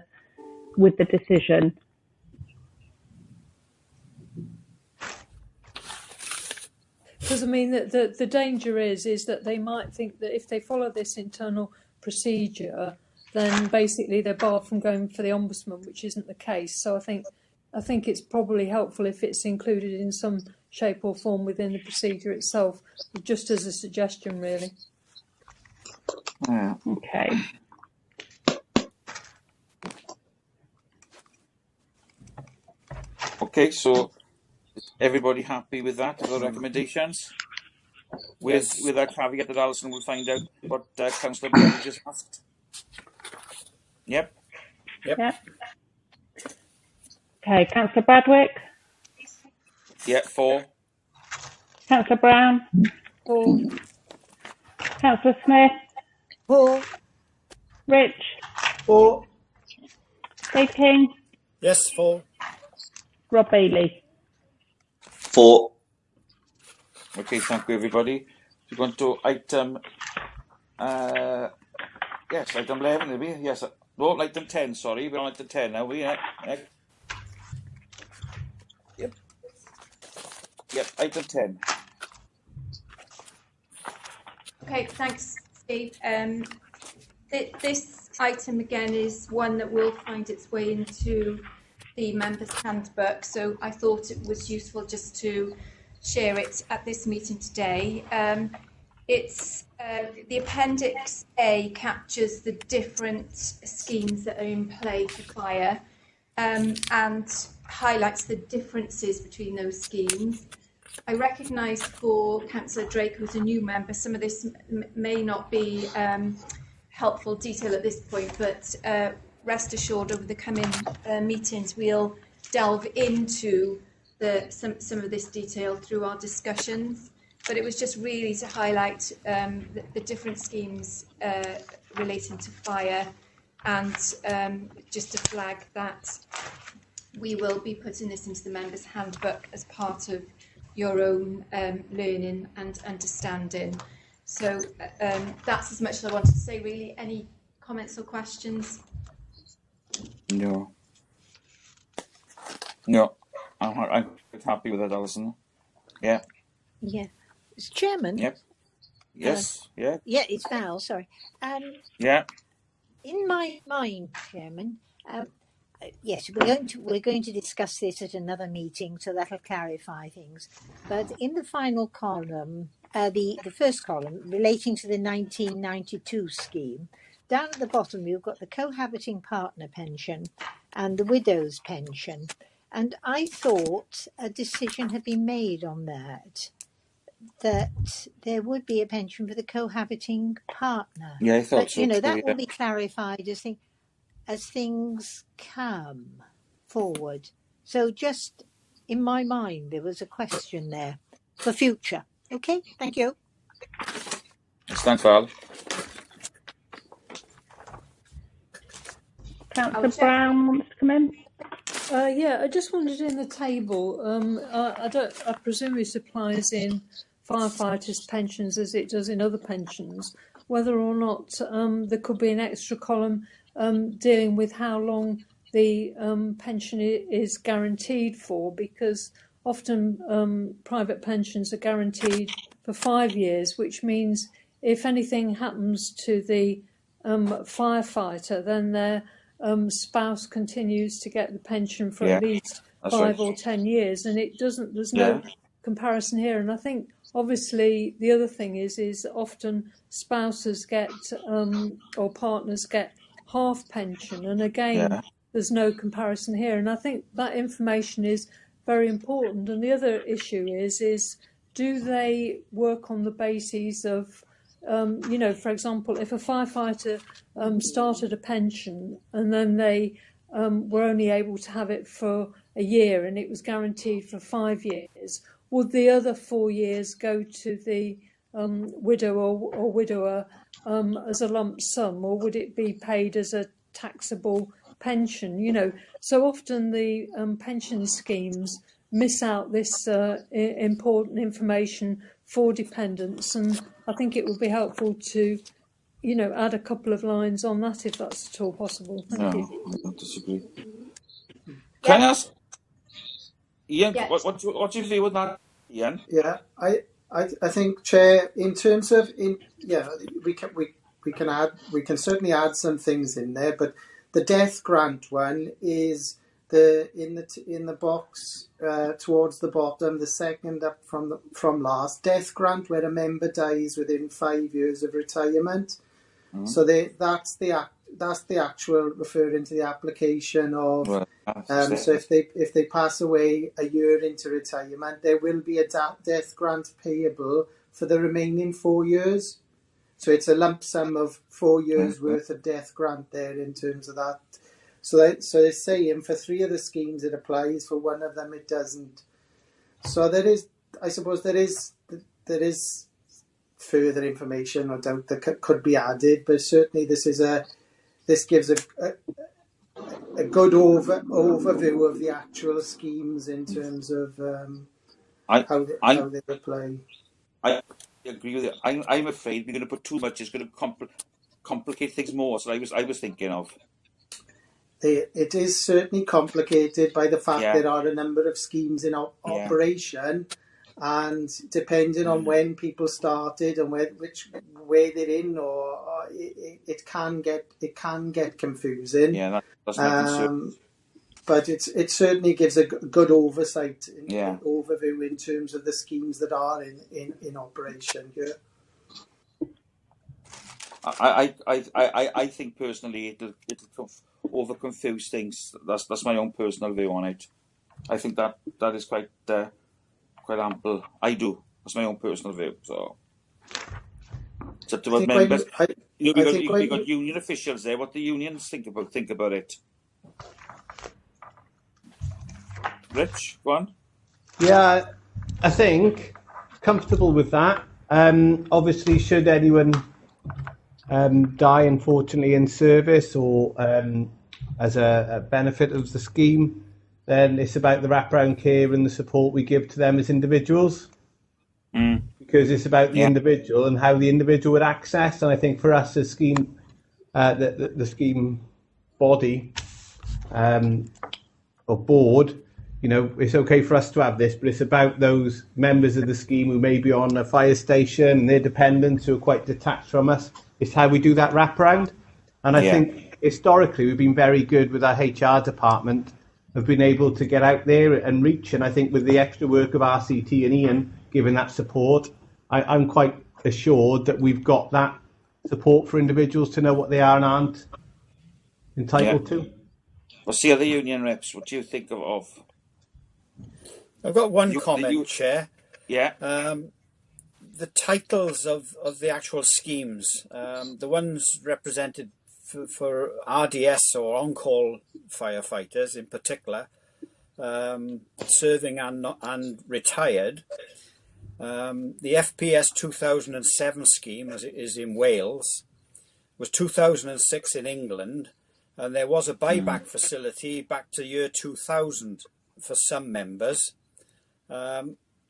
decision. Because I mean, the danger is that they might think that if they follow this internal procedure, then basically they're barred from going for the ombudsman, which isn't the case. So I think it's probably helpful if it's included in some shape or form within the procedure itself, just as a suggestion, really. Yeah. Okay. Okay, so is everybody happy with that, the recommendations? With that caveat that Alison will find out what Councillor Bradley just asked. Yep. Okay, Councillor Bradwick? Yeah, 4. Councillor Brown? 4. Councillor Smith? 4. Rich? 4. Dave King? Yes, 4. Rob Bailey? 4. Okay, thank you, everybody. We're going to item, item 11, maybe. Yes, no, item 10, sorry. We're on item 10 now, Yep, item 10. Okay, thanks, Steve. This item again is one that will find its way into the members' handbook, so I thought it was useful just to share it at this meeting today. It's the Appendix A captures the different schemes that are in play for fire and highlights the differences between those schemes. I recognise for Councillor Drake, who's a new member, some of this may not be helpful detail at this point, but rest assured over the coming meetings we'll delve into some of this detail through our discussions. But it was just really to highlight the different schemes relating to fire, and just to flag that we will be putting this into the members' handbook as part of your own learning and understanding. So that's as much as I wanted to say, really. Any comments or questions? No, I'm happy with that, Alison. Yeah. Yeah. As Chairman? Yep. Yes. Yeah, it's Val, sorry. Yeah. In my mind, Chairman, yes, we're going to discuss this at another meeting, so that'll clarify things. But in the final column, the first column relating to the 1992 scheme, down at the bottom you've got the cohabiting partner pension and the widow's pension. And I thought a decision had been made on that there would be a pension for the cohabiting partner. Yeah, I thought but, so. That will be clarified as things come forward. So just in my mind, there was a question there for future. Okay, thank you. Thanks, Val. Councillor Brown wants to come in. I just wondered in the table. I presume it applies in firefighters' pensions as it does in other pensions. Whether or not there could be an extra column dealing with how long the pension is guaranteed for, because often private pensions are guaranteed for 5 years, which means if anything happens to the firefighter, then their spouse continues to get the pension for at least 5 or 10 years, and there's no comparison here. And I think obviously the other thing is often spouses get or partners get half pension, and again there's no comparison here. And I think that information is very important. And the other issue is do they work on the basis of for example, if a firefighter started a pension and then they were only able to have it for a year and it was guaranteed for 5 years, would the other 4 years go to the widow or widower as a lump sum, or would it be paid as a taxable pension? So often the pension schemes miss out this important information for dependents, and I think it would be helpful to, add a couple of lines on that if that's at all possible. Thank you. I don't disagree. Can I ask, Ian, what's your view with that, Ian? Yeah, I think, Chair, in terms of we can certainly add some things in there, but the death grant one is in the box towards the bottom, the second up from last, death grant where a member dies within 5 years of retirement. So that's the actual referring to the application of. So if they pass away a year into retirement, there will be a death grant payable for the remaining 4 years. So it's a lump sum of 4 years worth of death grant there in terms of that. So they're saying for 3 of the schemes it applies, for 1 of them it doesn't. So I suppose there is further information, no doubt, that could be added, but certainly this gives a good overview of the actual schemes in terms of how they apply. I agree with you. I'm afraid we're going to put too much. It's going to complicate things more. So I was thinking of. It is certainly complicated by the fact there are a number of schemes in operation, and depending on when people started and where they're in, or it can get confusing. Yeah, that's my concern. But it certainly gives a good oversight, overview in terms of the schemes that are in operation here. I think personally it'll over confuse things. That's my own personal view on it. I think that is quite ample. I do. That's my own personal view. So it's up to our members. We got union officials there. What the unions think about it. Rich, go on. Yeah, I think comfortable with that. Obviously, should anyone die, unfortunately, in service or as a benefit of the scheme, then it's about the wraparound care and the support we give to them as individuals. Because it's about the individual and how the individual would access. And I think for us as scheme, the scheme body or board, it's okay for us to have this, but it's about those members of the scheme who may be on a fire station and their dependents who are quite detached from us. It's how we do that wraparound. And I think historically we've been very good with our HR department of being able to get out there and reach. And I think with the extra work of RCT and Ian giving that support, I'm quite assured that we've got that support for individuals to know what they are and aren't entitled to. We'll see other union reps. What do you think of? I've got one comment, Chair. Yeah. The titles of the actual schemes, the ones represented for RDS or on-call firefighters in particular, serving and retired. The FPS 2007 scheme, as it is in Wales, was 2006 in England, and there was a buyback facility back to year 2000 for some members.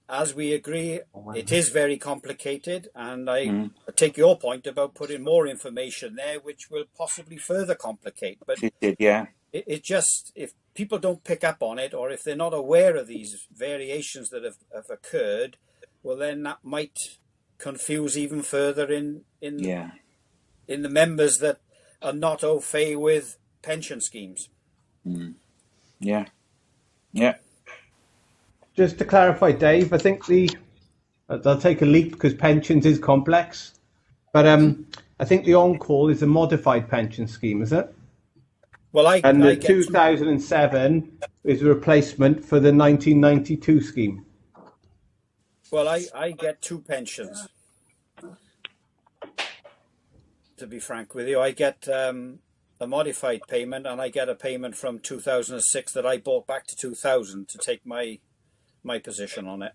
As we agree, it is very complicated, and I take your point about putting more information there, which will possibly further complicate. But it just, if people don't pick up on it, or if they're not aware of these variations that have occurred, well, then that might confuse even further in the members that are not au fait with pension schemes. Yeah. Just to clarify, Dave, I think I'll take a leap because pensions is complex, but I think the on-call is a modified pension scheme, is it? Well, the 2007 is a replacement for the 1992 scheme. Well, I get 2 pensions. To be frank with you, I get a modified payment, and I get a payment from 2006 that I bought back to 2000 to take my position on it.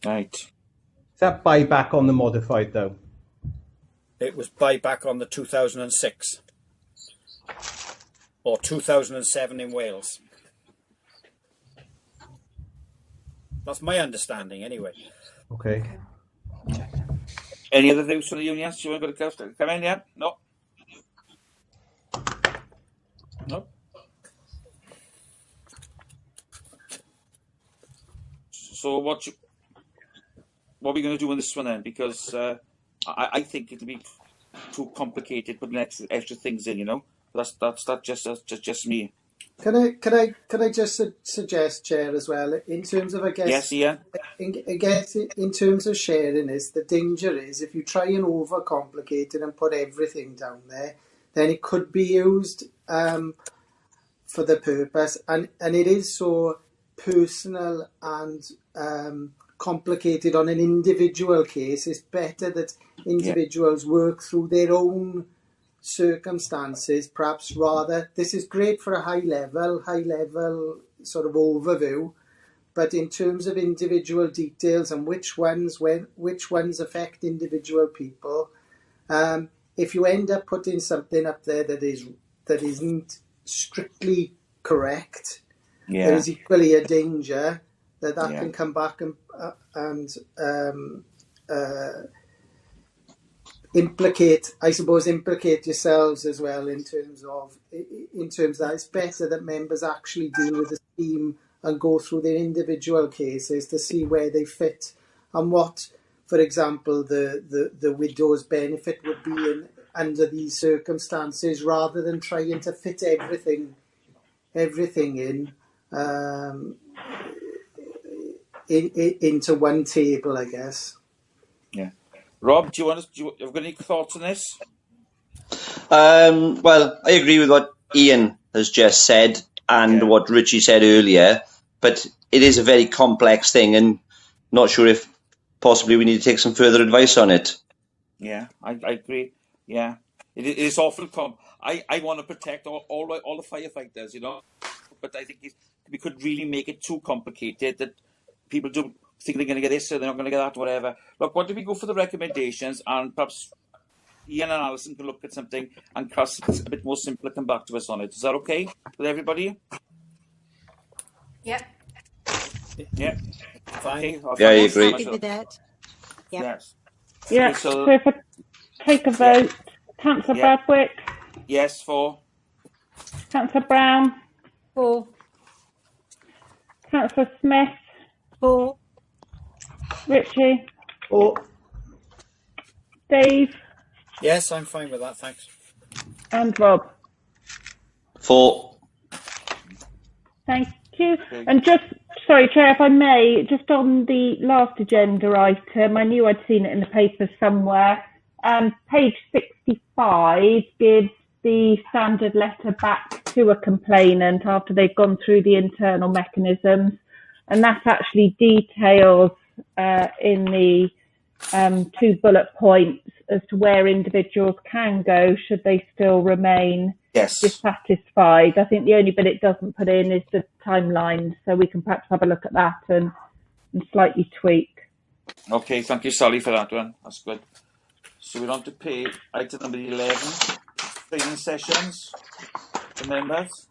Right. Is that buyback on the modified, though? It was buyback on the 2006 or 2007 in Wales. That's my understanding, anyway. Okay. Any other views from the unions? Do you want to come in yet? No. So what are we going to do on this one then? Because I think it'll be too complicated putting extra things in, for That's just me. Can I just suggest, Chair, as well, in terms of, I guess, Yes, Ian. In terms of sharing this, the danger is if you try and overcomplicate it and put everything down there, then it could be used for the purpose, and it is so personal and complicated on an individual case. It's better that individuals work through their own circumstances, perhaps rather. This is great for a high level sort of overview, but in terms of individual details and which ones affect individual people, if you end up putting something up there that isn't strictly correct, there is equally a danger that can come back and implicate yourselves as well in terms of that. It's better that members actually deal with the scheme and go through their individual cases to see where they fit and what, for example, the widow's benefit would be under these circumstances, rather than trying to fit everything in into one table, I guess. Yeah. Rob, do you have got any thoughts on this? Well, I agree with what Ian has just said and what Richie said earlier, but it is a very complex thing, and not sure if possibly we need to take some further advice on it. Yeah, I agree. Yeah, it is awful. I want to protect all the firefighters, you know, but I think we could really make it too complicated that people do think they're going to get this or they're not going to get that, whatever. Look, what if we go for the recommendations, and perhaps Ian and Alison can look at something and Cass a bit more simple, come back to us on it. Is that okay with everybody? Yep. Yeah. Fine. Okay. I agree. Happy with that. Yep. Yes. Yeah. Okay, so if I take a vote, Councillor Bradwick. Yes, 4. Councillor Brown. 4. Councillor Smith. 4. Richie. 4. Dave. Yes, I'm fine with that, thanks. And Rob. 4. Thank you. And just, sorry, Chair, if I may, just on the last agenda item, I knew I'd seen it in the papers somewhere. Page 65 gives the standard letter back to a complainant after they've gone through the internal mechanisms, and that actually details in the 2 bullet points as to where individuals can go should they still remain dissatisfied. I think the only bit it doesn't put in is the timeline, so we can perhaps have a look at that and slightly tweak. Okay, thank you, Sally, for that one. That's good. So we're on to pay item number 11, training sessions for members.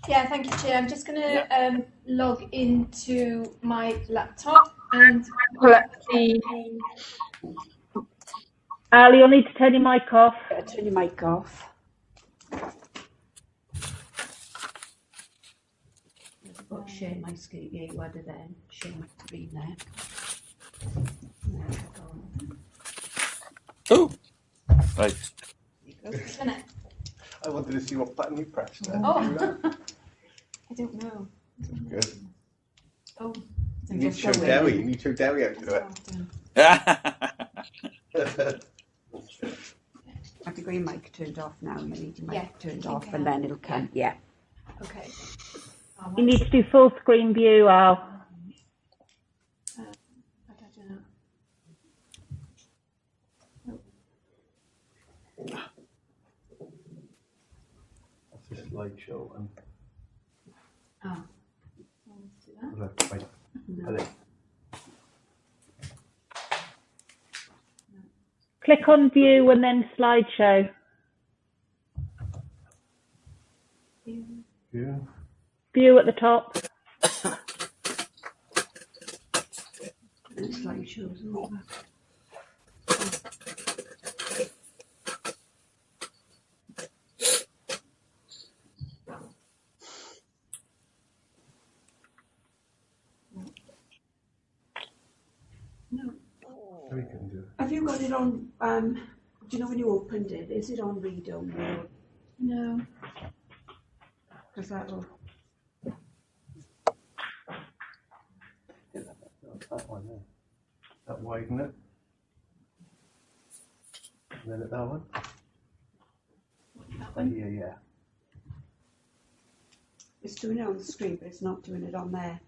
Yeah, thank you, Chair. I'm just going to log into my laptop and pull up the... Ali, you'll need to turn your mic off. Turn your mic off. I've share my screen. Yeah, you had it then. Share my screen there. Oh, right. I wanted to see what button you pressed there. Oh, I don't know. Good. Oh, you need to show Dewi. You need to show Dewi how to do it. Have the green mic turned off now. You need your mic turned off, okay. and then it'll come. Yeah. Okay. You need to do full screen view, Al. I don't know. That's a slideshow. Oh. Look, wait. No. Click on view and then slideshow. Yeah. View at the top. Slideshows over. No. Have you got it on? Do you know when you opened it? Is it on read only? No. Because that will. That one there. That widen it. And then at that one. That one? Yeah. It's doing it on the screen, but it's not doing it on there.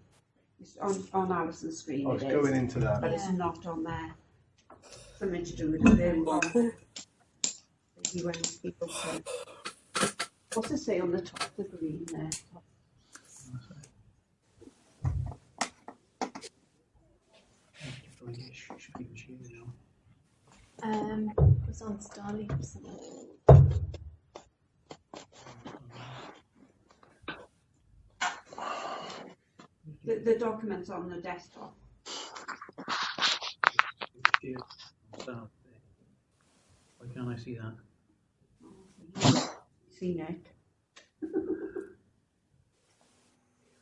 It's on Alison's screen. Oh, it's going into that. But it's not on there. Something to do with the name on maybe when people say. What's it say on the top of the green there? It was on Starleaf. The document's on the desktop. Why can't I see that? Seen it.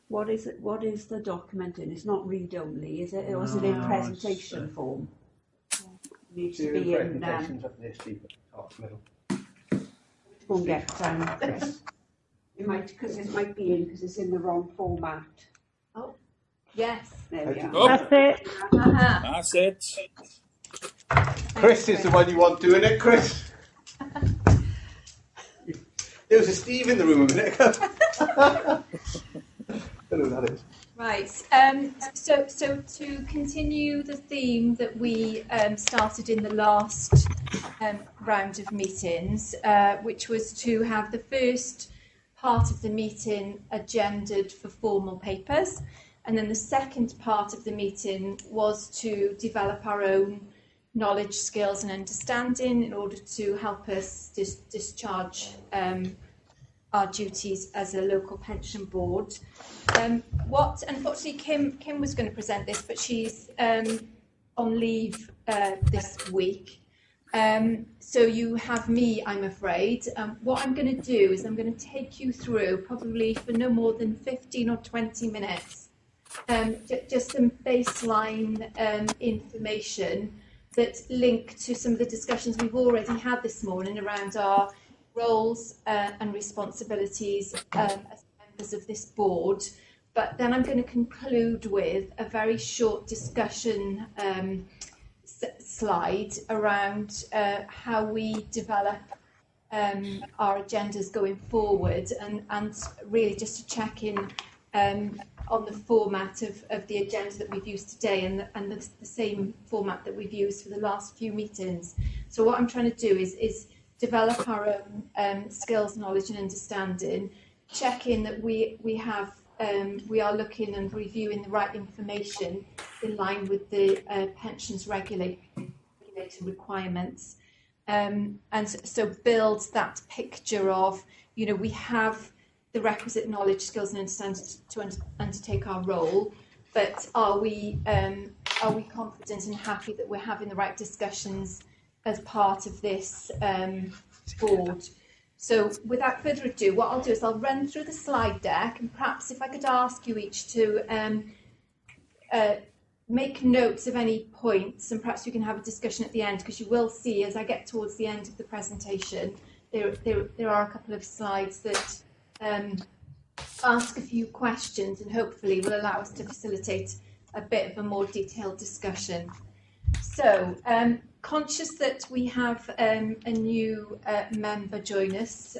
What is it? What is the document in? It's not read only, is it? Or is it in presentation form? It needs to be in. Presentations up there, Steve, top middle. Go and get Chris. It might, because it might be in because it's in the wrong format. Oh, yes. There we are. Oh. That's it. That's it. Chris is the one you want doing it, Chris. There was a Steve in the room a minute ago. I don't know who that is. Right. So to continue the theme that we started in the last round of meetings, which was to have the first part of the meeting agendaed for formal papers, and then the second part of the meeting was to develop our own knowledge, skills and understanding in order to help us discharge our duties as a local pension board. Unfortunately, Kim was going to present this, but she's on leave this week. So you have me, I'm afraid. What I'm going to do is I'm going to take you through, probably for no more than 15 or 20 minutes, just some baseline information that link to some of the discussions we've already had this morning around our roles and responsibilities as members of this board. But then I'm going to conclude with a very short discussion slide around how we develop our agendas going forward, and really just to check in on the format of the agenda that we've used today, and the same format that we've used for the last few meetings. So what I'm trying to do is develop our own skills, knowledge and understanding, check in that we are looking and reviewing the right information in line with the pensions regulator requirements, and so build that picture of, we have the requisite knowledge, skills and understanding to undertake our role, but are we confident and happy that we're having the right discussions as part of this board? So without further ado, what I'll do is I'll run through the slide deck, and perhaps if I could ask you each to make notes of any points, and perhaps we can have a discussion at the end, because you will see as I get towards the end of the presentation, there are a couple of slides that ask a few questions and hopefully will allow us to facilitate a bit of a more detailed discussion. So, conscious that we have a new member join us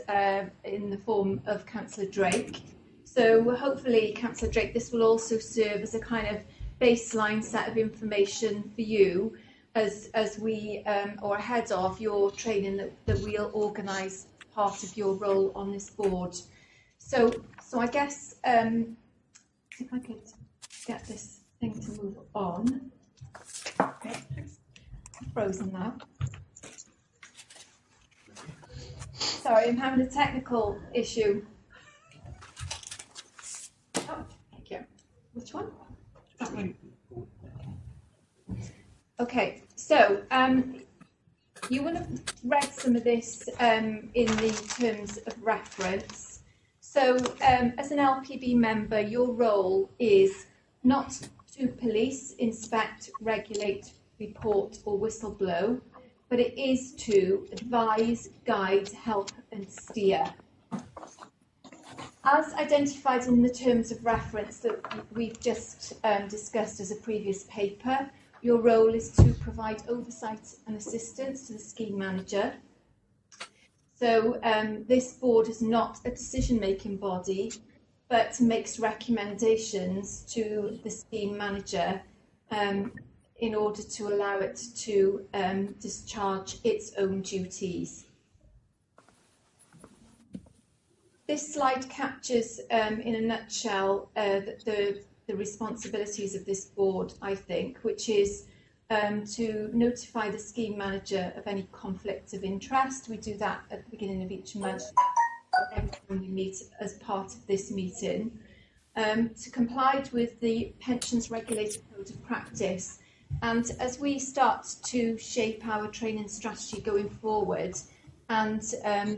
in the form of Councillor Drake. So hopefully, Councillor Drake, this will also serve as a kind of baseline set of information for you as we, or ahead of your training that we'll organise part of your role on this board. So I guess if I could get this thing to move on. Okay. Frozen now. Sorry, I'm having a technical issue. Oh, thank you. Which one? That one. Okay, so you will have read some of this in the terms of reference. So as an LPB member, your role is not to police, inspect, regulate, report or whistleblow, but it is to advise, guide, help and steer. As identified in the terms of reference that we've just discussed as a previous paper, your role is to provide oversight and assistance to the scheme manager. So this board is not a decision-making body, but makes recommendations to the scheme manager in order to allow it to discharge its own duties. This slide captures in a nutshell the responsibilities of this board, I think, which is to notify the scheme manager of any conflicts of interest. We do that at the beginning of each month every time we meet as part of this meeting. To comply with the Pensions Regulator Code of Practice. And as we start to shape our training strategy going forward, and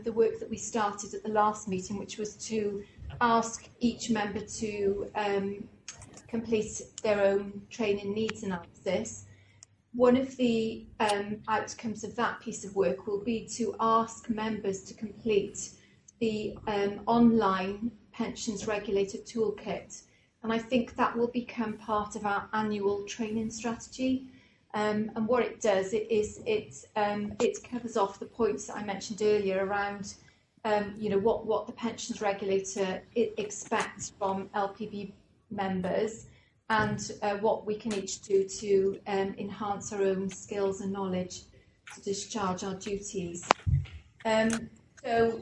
the work that we started at the last meeting, which was to ask each member to complete their own training needs analysis, one of the outcomes of that piece of work will be to ask members to complete the online Pensions Regulator Toolkit. And I think that will become part of our annual training strategy. And what it does, it covers off the points that I mentioned earlier around, what the pensions regulator expects from LPB members, and what we can each do to enhance our own skills and knowledge to discharge our duties. So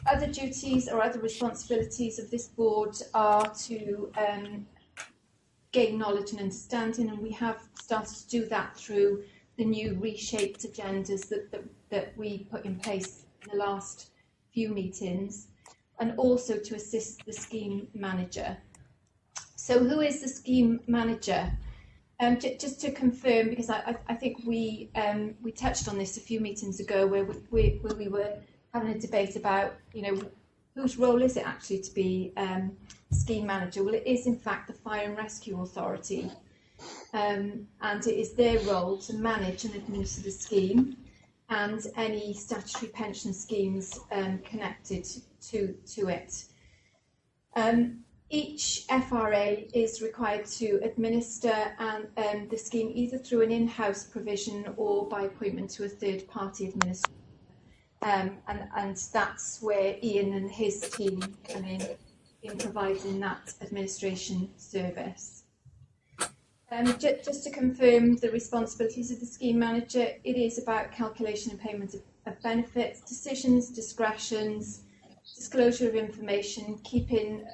other duties or other responsibilities of this board are to gain knowledge and understanding, and we have started to do that through the new reshaped agendas that we put in place in the last few meetings, and also to assist the scheme manager. So who is the scheme manager? Just to confirm, because I think we touched on this a few meetings ago, where we were having a debate about, whose role is it actually to be scheme manager? Well, it is in fact the Fire and Rescue Authority, and it is their role to manage and administer the scheme and any statutory pension schemes connected to it. Each FRA is required to administer the scheme either through an in-house provision or by appointment to a third-party administrator. And that's where Ian and his team come in providing that administration service. Just to confirm the responsibilities of the scheme manager, it is about calculation and payment of benefits, decisions, discretions, disclosure of information, keeping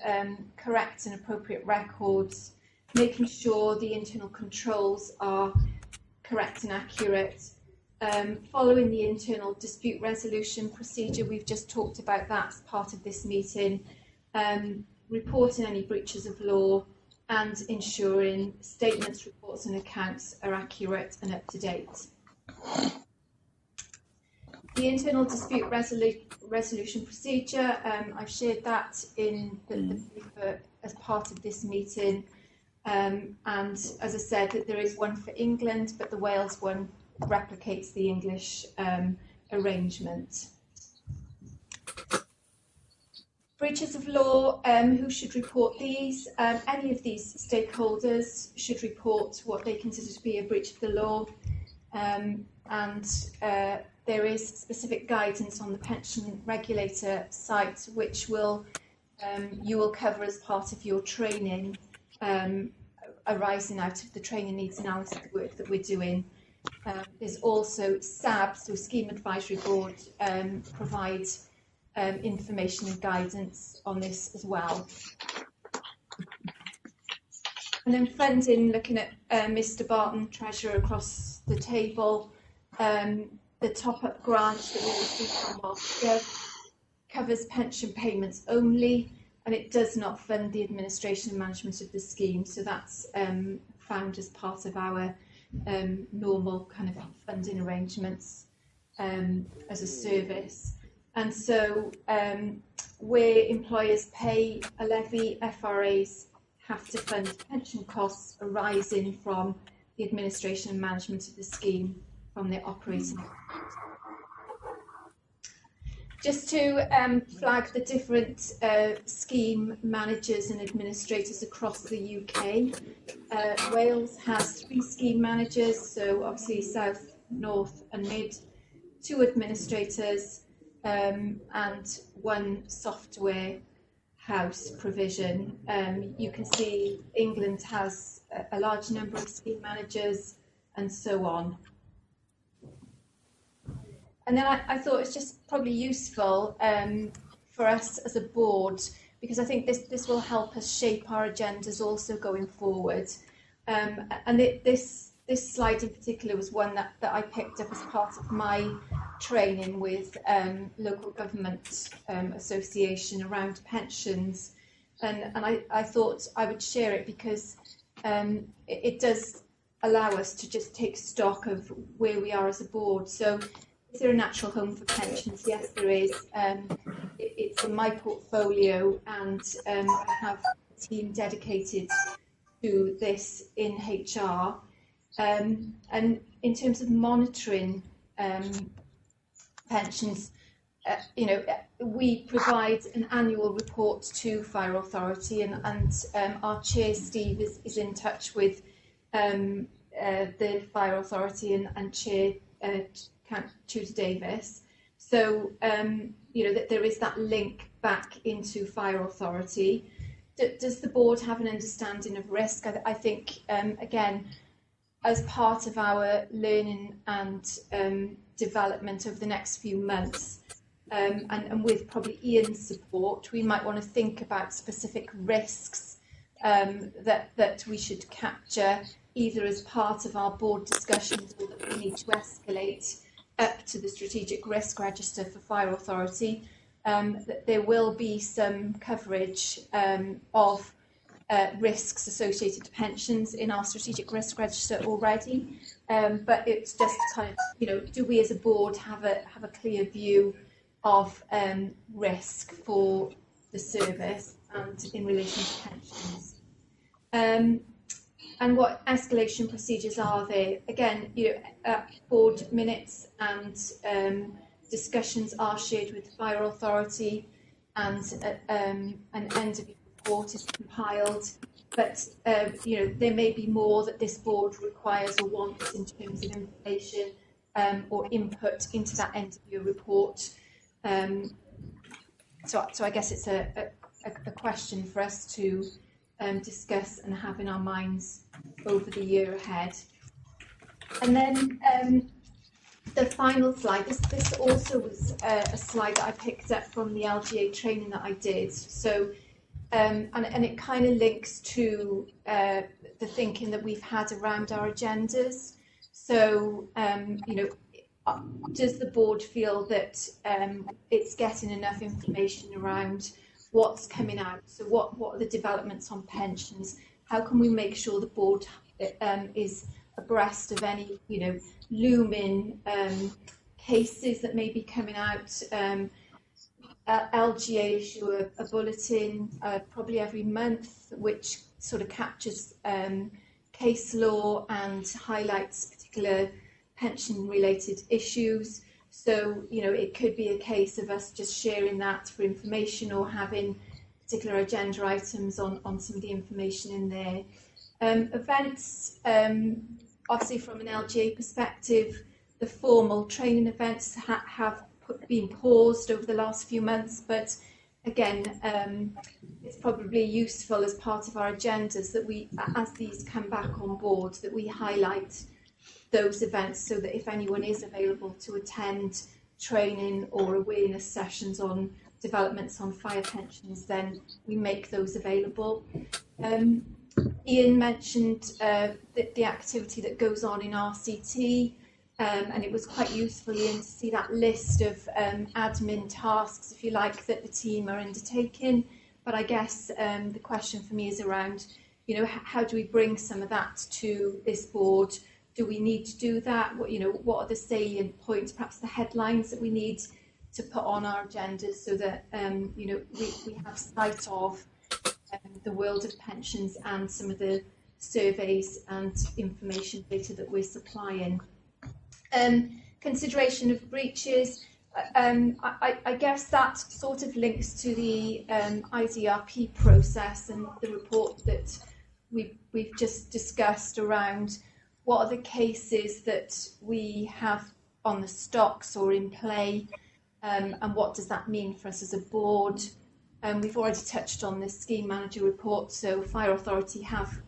correct and appropriate records, making sure the internal controls are correct and accurate, following the internal dispute resolution procedure. We've just talked about that as part of this meeting, reporting any breaches of law, and ensuring statements, reports and accounts are accurate and up to date. The internal dispute resolution procedure, I've shared that in the paper as part of this meeting, and as I said, that there is one for England, but the Wales one replicates the English arrangement. Breaches of law, who should report these? Any of these stakeholders should report what they consider to be a breach of the law, and there is specific guidance on the pension regulator site, which you will cover as part of your training, arising out of the training needs analysis work that we're doing. There's also SAB, so Scheme Advisory Board, provides information and guidance on this as well. And then funding, looking at Mr. Barton, Treasurer, across the table, the top-up grant that we received from Gov covers pension payments only, and it does not fund the administration and management of the scheme. So that's found as part of our normal kind of funding arrangements as a service. And so where employers pay a levy, FRAs have to fund pension costs arising from the administration and management of the scheme from their operating. Just to flag the different scheme managers and administrators across the UK. Wales has 3 scheme managers, so obviously South, North and Mid, 2 administrators and 1 software house provision. You can see England has a large number of scheme managers and so on. And then I thought it's just probably useful for us as a board, because I think this will help us shape our agendas also going forward. And this slide in particular was one that I picked up as part of my training with local government association around pensions. And I thought I would share it because it does allow us to just take stock of where we are as a board. So, is there a natural home for pensions? Yes, there is. It's in my portfolio, and I have a team dedicated to this in HR. And in terms of monitoring pensions, we provide an annual report to Fire Authority, and our chair, Steve, is in touch with the Fire Authority and chair Tudor Davis. So, that there is that link back into Fire Authority. Does the board have an understanding of risk? I think, again, as part of our learning and development over the next few months, and with probably Ian's support, we might want to think about specific risks that we should capture, either as part of our board discussions or that we need to escalate up to the Strategic Risk Register for Fire Authority. That there will be some coverage of risks associated to pensions in our Strategic Risk Register already, but it's just kind of, do we as a board have a clear view of risk for the service and in relation to pensions? And what escalation procedures are there? Again, board minutes and discussions are shared with the Fire Authority, and an end of report is compiled. But there may be more that this board requires or wants in terms of information or input into that end of year report. So I guess it's a question for us to discuss and have in our minds over the year ahead. And then the final slide, this also was a slide that I picked up from the LGA training that I did. So, and it kind of links to the thinking that we've had around our agendas. So, does the board feel that it's getting enough information around what's coming out? So what are the developments on pensions? How can we make sure the board is abreast of any, looming cases that may be coming out? LGA issue a bulletin probably every month, which sort of captures case law and highlights particular pension-related issues. So, it could be a case of us just sharing that for information or having particular agenda items on some of the information in there. Events, obviously from an LGA perspective, the formal training events have been paused over the last few months, but again, it's probably useful as part of our agendas that we, as these come back on board, that we highlight those events so that if anyone is available to attend training or awareness sessions on developments on fire pensions, then we make those available. Ian mentioned the activity that goes on in RCT, and it was quite useful, Ian, to see that list of admin tasks, if you like, that the team are undertaking. But I guess the question for me is around, how do we bring some of that to this board? Do we need to do that? What are the salient points, perhaps the headlines that we need to put on our agendas so that we have sight of the world of pensions and some of the surveys and information data that we're supplying. Consideration of breaches. I guess that sort of links to the IDRP process and the report that we've just discussed around what are the cases that we have on the stocks or in play, and what does that mean for us as a board. We've already touched on the scheme manager report, so Fire Authority have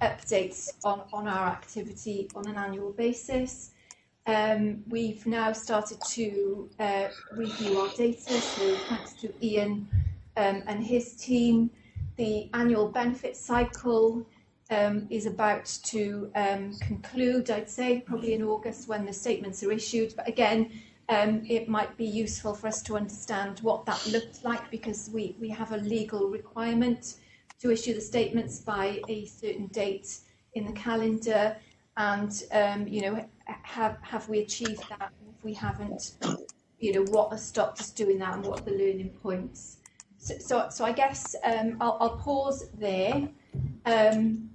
updates on our activity on an annual basis. We've now started to review our data, so thanks to Ian and his team. The annual benefit cycle is about to conclude, I'd say, probably in August when the statements are issued. But again, it might be useful for us to understand what that looks like, because we have a legal requirement to issue the statements by a certain date in the calendar. And, have we achieved that? If we haven't, what has stopped us doing that and what are the learning points? So I guess I'll pause there and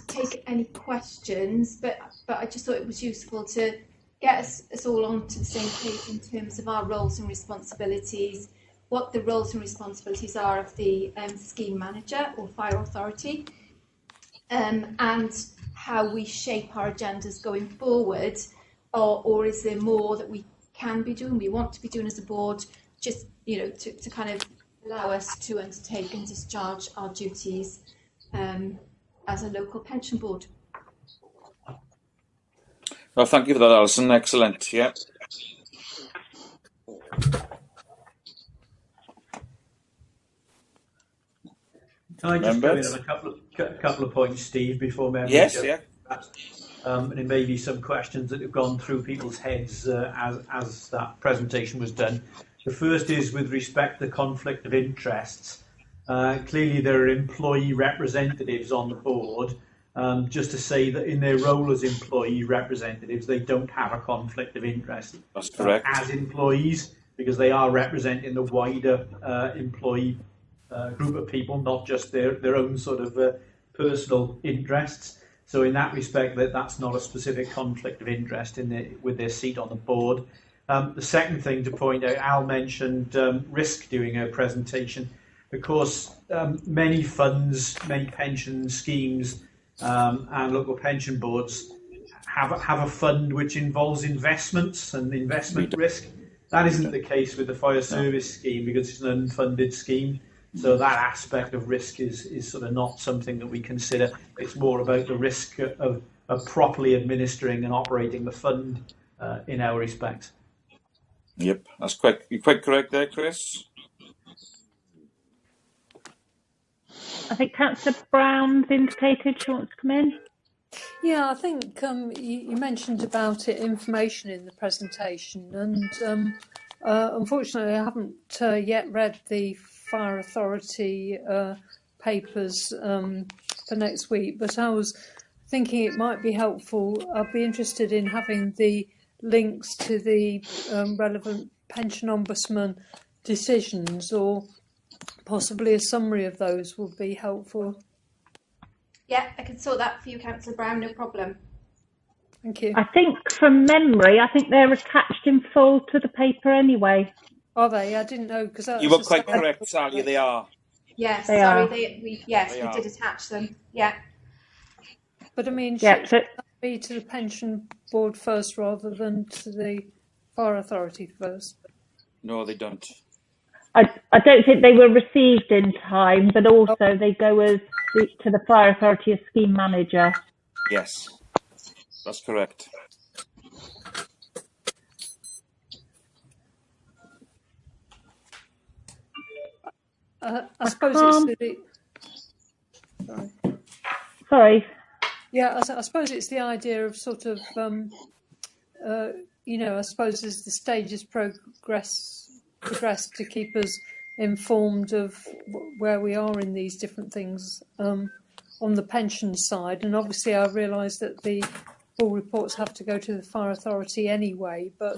take any questions, but I just thought it was useful to get us all onto the same page in terms of our roles and responsibilities, what the roles and responsibilities are of the scheme manager or fire authority, and how we shape our agendas going forward, or is there more that we can be doing, we want to be doing as a board, just to kind of allow us to undertake and discharge our duties as a local pension board. Well, thank you for that, Alison. Excellent. Yeah. Can I just go in on a couple of points, Steve, before members? Yes, yeah. And there may be some questions that have gone through people's heads as that presentation was done. The first is with respect to conflict of interests. Clearly, there are employee representatives on the board. Just to say that in their role as employee representatives, they don't have a conflict of interest. That's correct. As employees, because they are representing the wider employee group of people, not just their own sort of personal interests. So in that respect, that's not a specific conflict of interest with their seat on the board. The second thing to point out, Al mentioned risk during her presentation. Of course, many funds, many pension schemes and local pension boards have a fund which involves investments and investment risk. That isn't the case with the fire service scheme, because it's an unfunded scheme. So that aspect of risk is sort of not something that we consider. It's more about the risk of properly administering and operating the fund in our respect. Yep, you're quite correct there, Chris. I think Councillor Brown's indicated she wants to come in. Yeah, I think you mentioned about it, information in the presentation, and unfortunately I haven't yet read the Fire Authority papers for next week, but I was thinking it might be helpful. I'd be interested in having the links to the relevant pension ombudsman decisions, or possibly a summary of those would be helpful. Yeah, I can sort that for you, Councillor Brown, no problem. Thank you. I think from memory, they're attached in full to the paper anyway. Are they? I didn't know, because you were quite correct, Sally. They are. Yes, they sorry. are. We did attach them. Yeah. But I mean, yeah, should that be to the pension board first rather than to the fire authority first? No, they don't. I don't think they were received in time, but also they go to the fire authority as scheme manager. Yes, that's correct. I suppose it's the... Sorry. Yeah, I suppose it's the idea of sort of, I suppose as the stages progress to keep us informed of where we are in these different things on the pension side. And obviously I realise that the full reports have to go to the fire authority anyway, but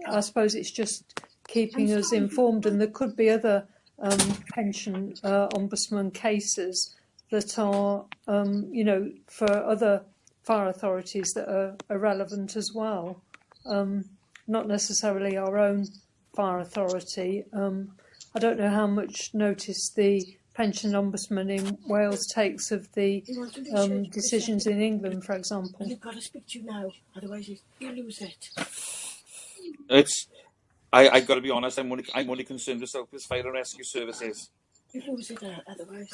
I suppose it's just keeping us informed, and there could be other pension ombudsman cases that are, for other fire authorities that are relevant as well. not necessarily our own fire authority. I don't know how much notice the pension ombudsman in Wales takes of the decisions in England, for example. You've got to speak to you now, otherwise you lose it. I've got to be honest. I'm only concerned with South Wales Fire and Rescue Services. You lose it otherwise.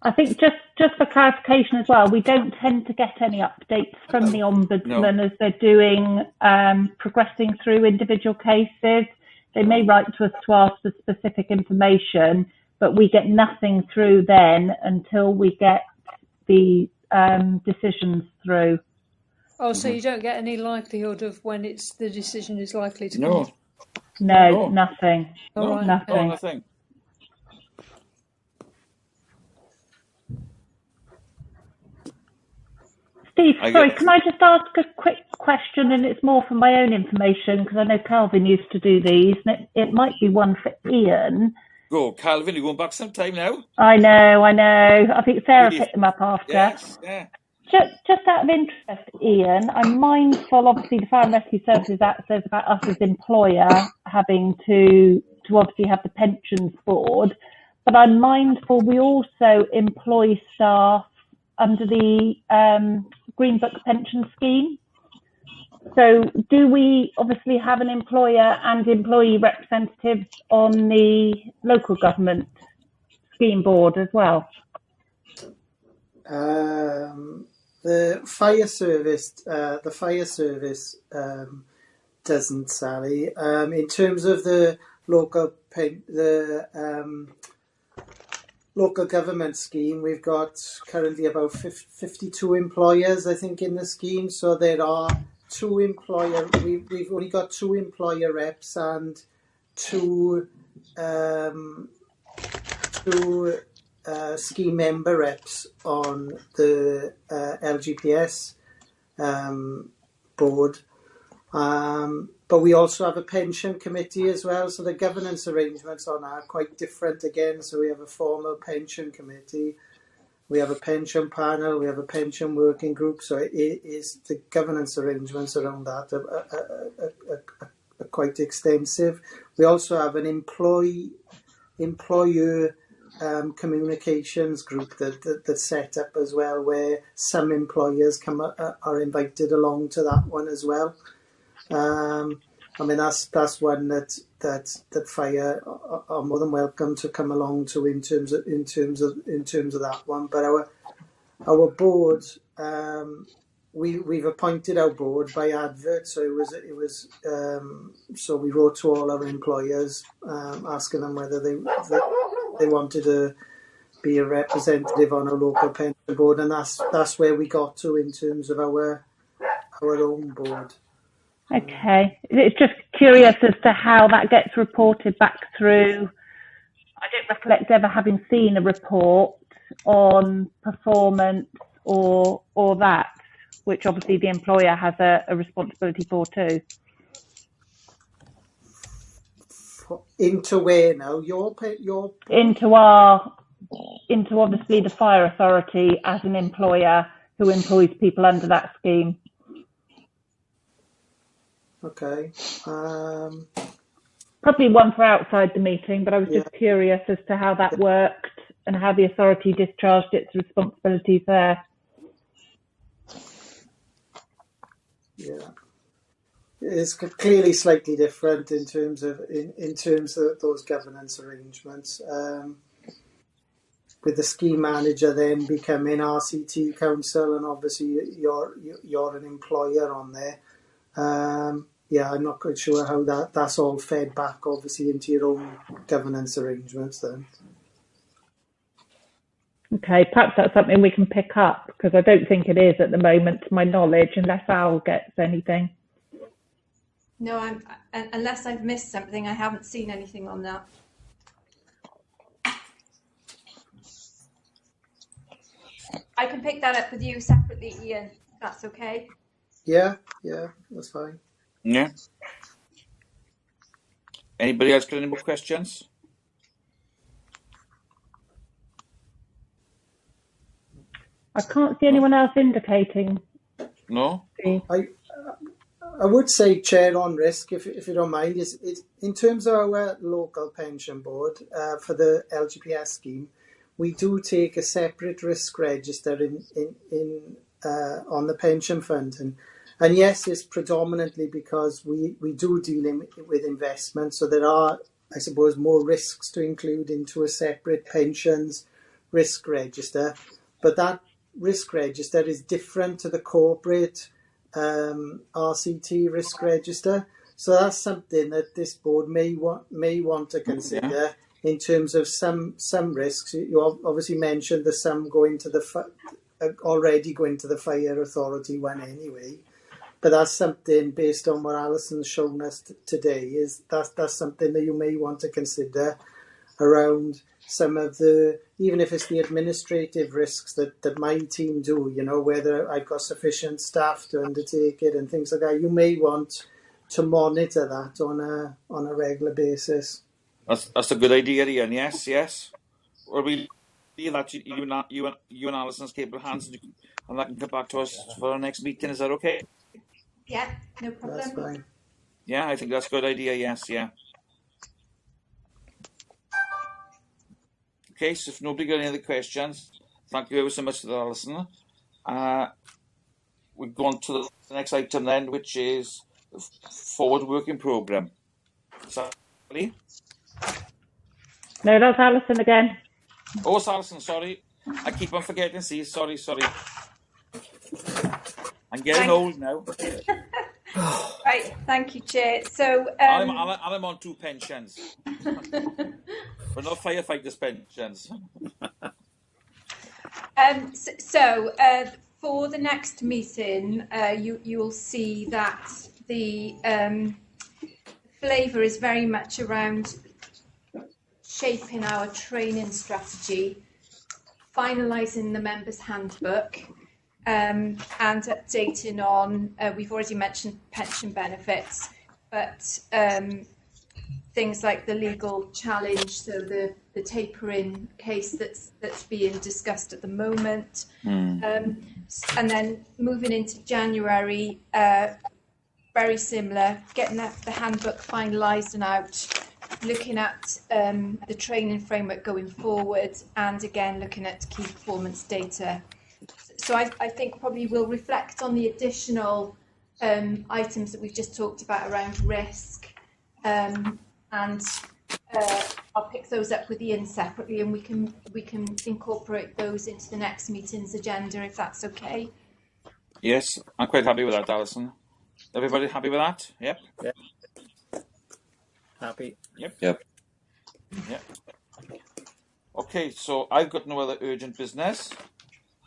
I think just for clarification as well, we don't tend to get any updates from the Ombudsman as they're doing progressing through individual cases. They may write to us to ask for specific information, but we get nothing through then until we get the decisions through. Oh, so you don't get any likelihood of when the decision is likely to come? No, nothing. All right. Nothing. No, nothing. Steve, sorry, can I just ask a quick question, and it's more for my own information, because I know Calvin used to do these, and it might be one for Ian. Go, Calvin, you're going back some time now. I know. I think Sarah picked them up after. Yes, yeah. Just out of interest, Ian, I'm mindful, obviously, the Fire and Rescue Services Act says about us as employer having to obviously have the pensions board, but I'm mindful we also employ staff under the Green Book pension scheme. So do we obviously have an employer and employee representatives on the local government scheme board as well? The fire service doesn't, Sally. In terms of the local government scheme, we've got currently about 52 employers, I think, in the scheme. So there are we've only got 2 employer reps and two scheme member reps on the LGPS board. But we also have a pension committee as well, so the governance arrangements on that are quite different again. So we have a formal pension committee, we have a pension panel, we have a pension working group. So it is the governance arrangements around that are quite extensive. We also have an employer communications group that's set up as well, where some employers are invited along to that one as well. I mean, that's one that fire are more than welcome to come along to in terms of that one. But our board, we've appointed our board by advert, so it was so we wrote to all our employers asking them whether they wanted to be a representative on a local pension board, and that's where we got to in terms of our own board. Okay. It's just curious as to how that gets reported back through. I don't recollect ever having seen a report on performance or that, which obviously the employer has a responsibility for too. Into where now? Your into obviously the fire authority as an employer who employs people under that scheme. Okay. Probably one for outside the meeting, but I was just curious as to how that worked and how the authority discharged its responsibilities there. Yeah. It's clearly slightly different in terms of those governance arrangements. With the scheme manager then becoming RCT council, and obviously you're an employer on there. I'm not quite sure how that's all fed back, obviously, into your own governance arrangements then. Okay, perhaps that's something we can pick up, because I don't think it is at the moment, to my knowledge, unless Al gets anything. No, unless I've missed something, I haven't seen anything on that. I can pick that up with you separately, Ian, if that's okay. Yeah, that's fine. Yeah. Anybody else got any more questions? I can't see anyone else indicating. No? I would say, Chair, on risk, if you don't mind, is in terms of our local pension board for the LGPS scheme, we do take a separate risk register on the pension fund, and yes, it's predominantly because we do deal with investment, so there are, I suppose, more risks to include into a separate pensions risk register, but that risk register is different to the corporate RCT risk register. So that's something that this board may want to consider in terms of some risks. You obviously mentioned the some already going to the fire authority one anyway, but that's something based on what Alison's shown us today. Is that's something that you may want to consider around some of the, even if it's the administrative risks that my team do, whether I've got sufficient staff to undertake it and things like that. You may want to monitor that on a regular basis. That's a good idea, Ian. Yes. Or we leave that you and Alison's capable hands, and that can come back to us for our next meeting. Is that okay? Yeah, no problem. That's fine. Yeah, I think that's a good idea. Yes, yeah. Okay, so if nobody got any other questions, thank you ever so much for that, Alison. We go on to the next item then, which is the forward working programme. Sally? No, that's Alison again. Oh, it's Alison, sorry. I keep on forgetting. See, sorry. I'm getting old now. Right, thank you, Chair. So I'm on 2 pensions. But not firefighters' pensions. For the next meeting, you will see that the flavour is very much around shaping our training strategy, finalising the members' handbook, and updating on, we've already mentioned pension benefits, but things like the legal challenge, so the tapering case that's being discussed at the moment. And then moving into January, very similar, getting the handbook finalised and out, looking at the training framework going forward, and again looking at key performance data. So I think probably we'll reflect on the additional items that we've just talked about around risk, and I'll pick those up with Ian separately, and we can incorporate those into the next meeting's agenda, if that's okay. Yes, I'm quite happy with that, Alison. Everybody happy with that? Yep. Happy. Yep. Okay, so I've got no other urgent business,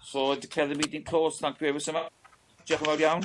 so I declare the meeting closed. Thank you ever so much. Diolch yn fawr iawn.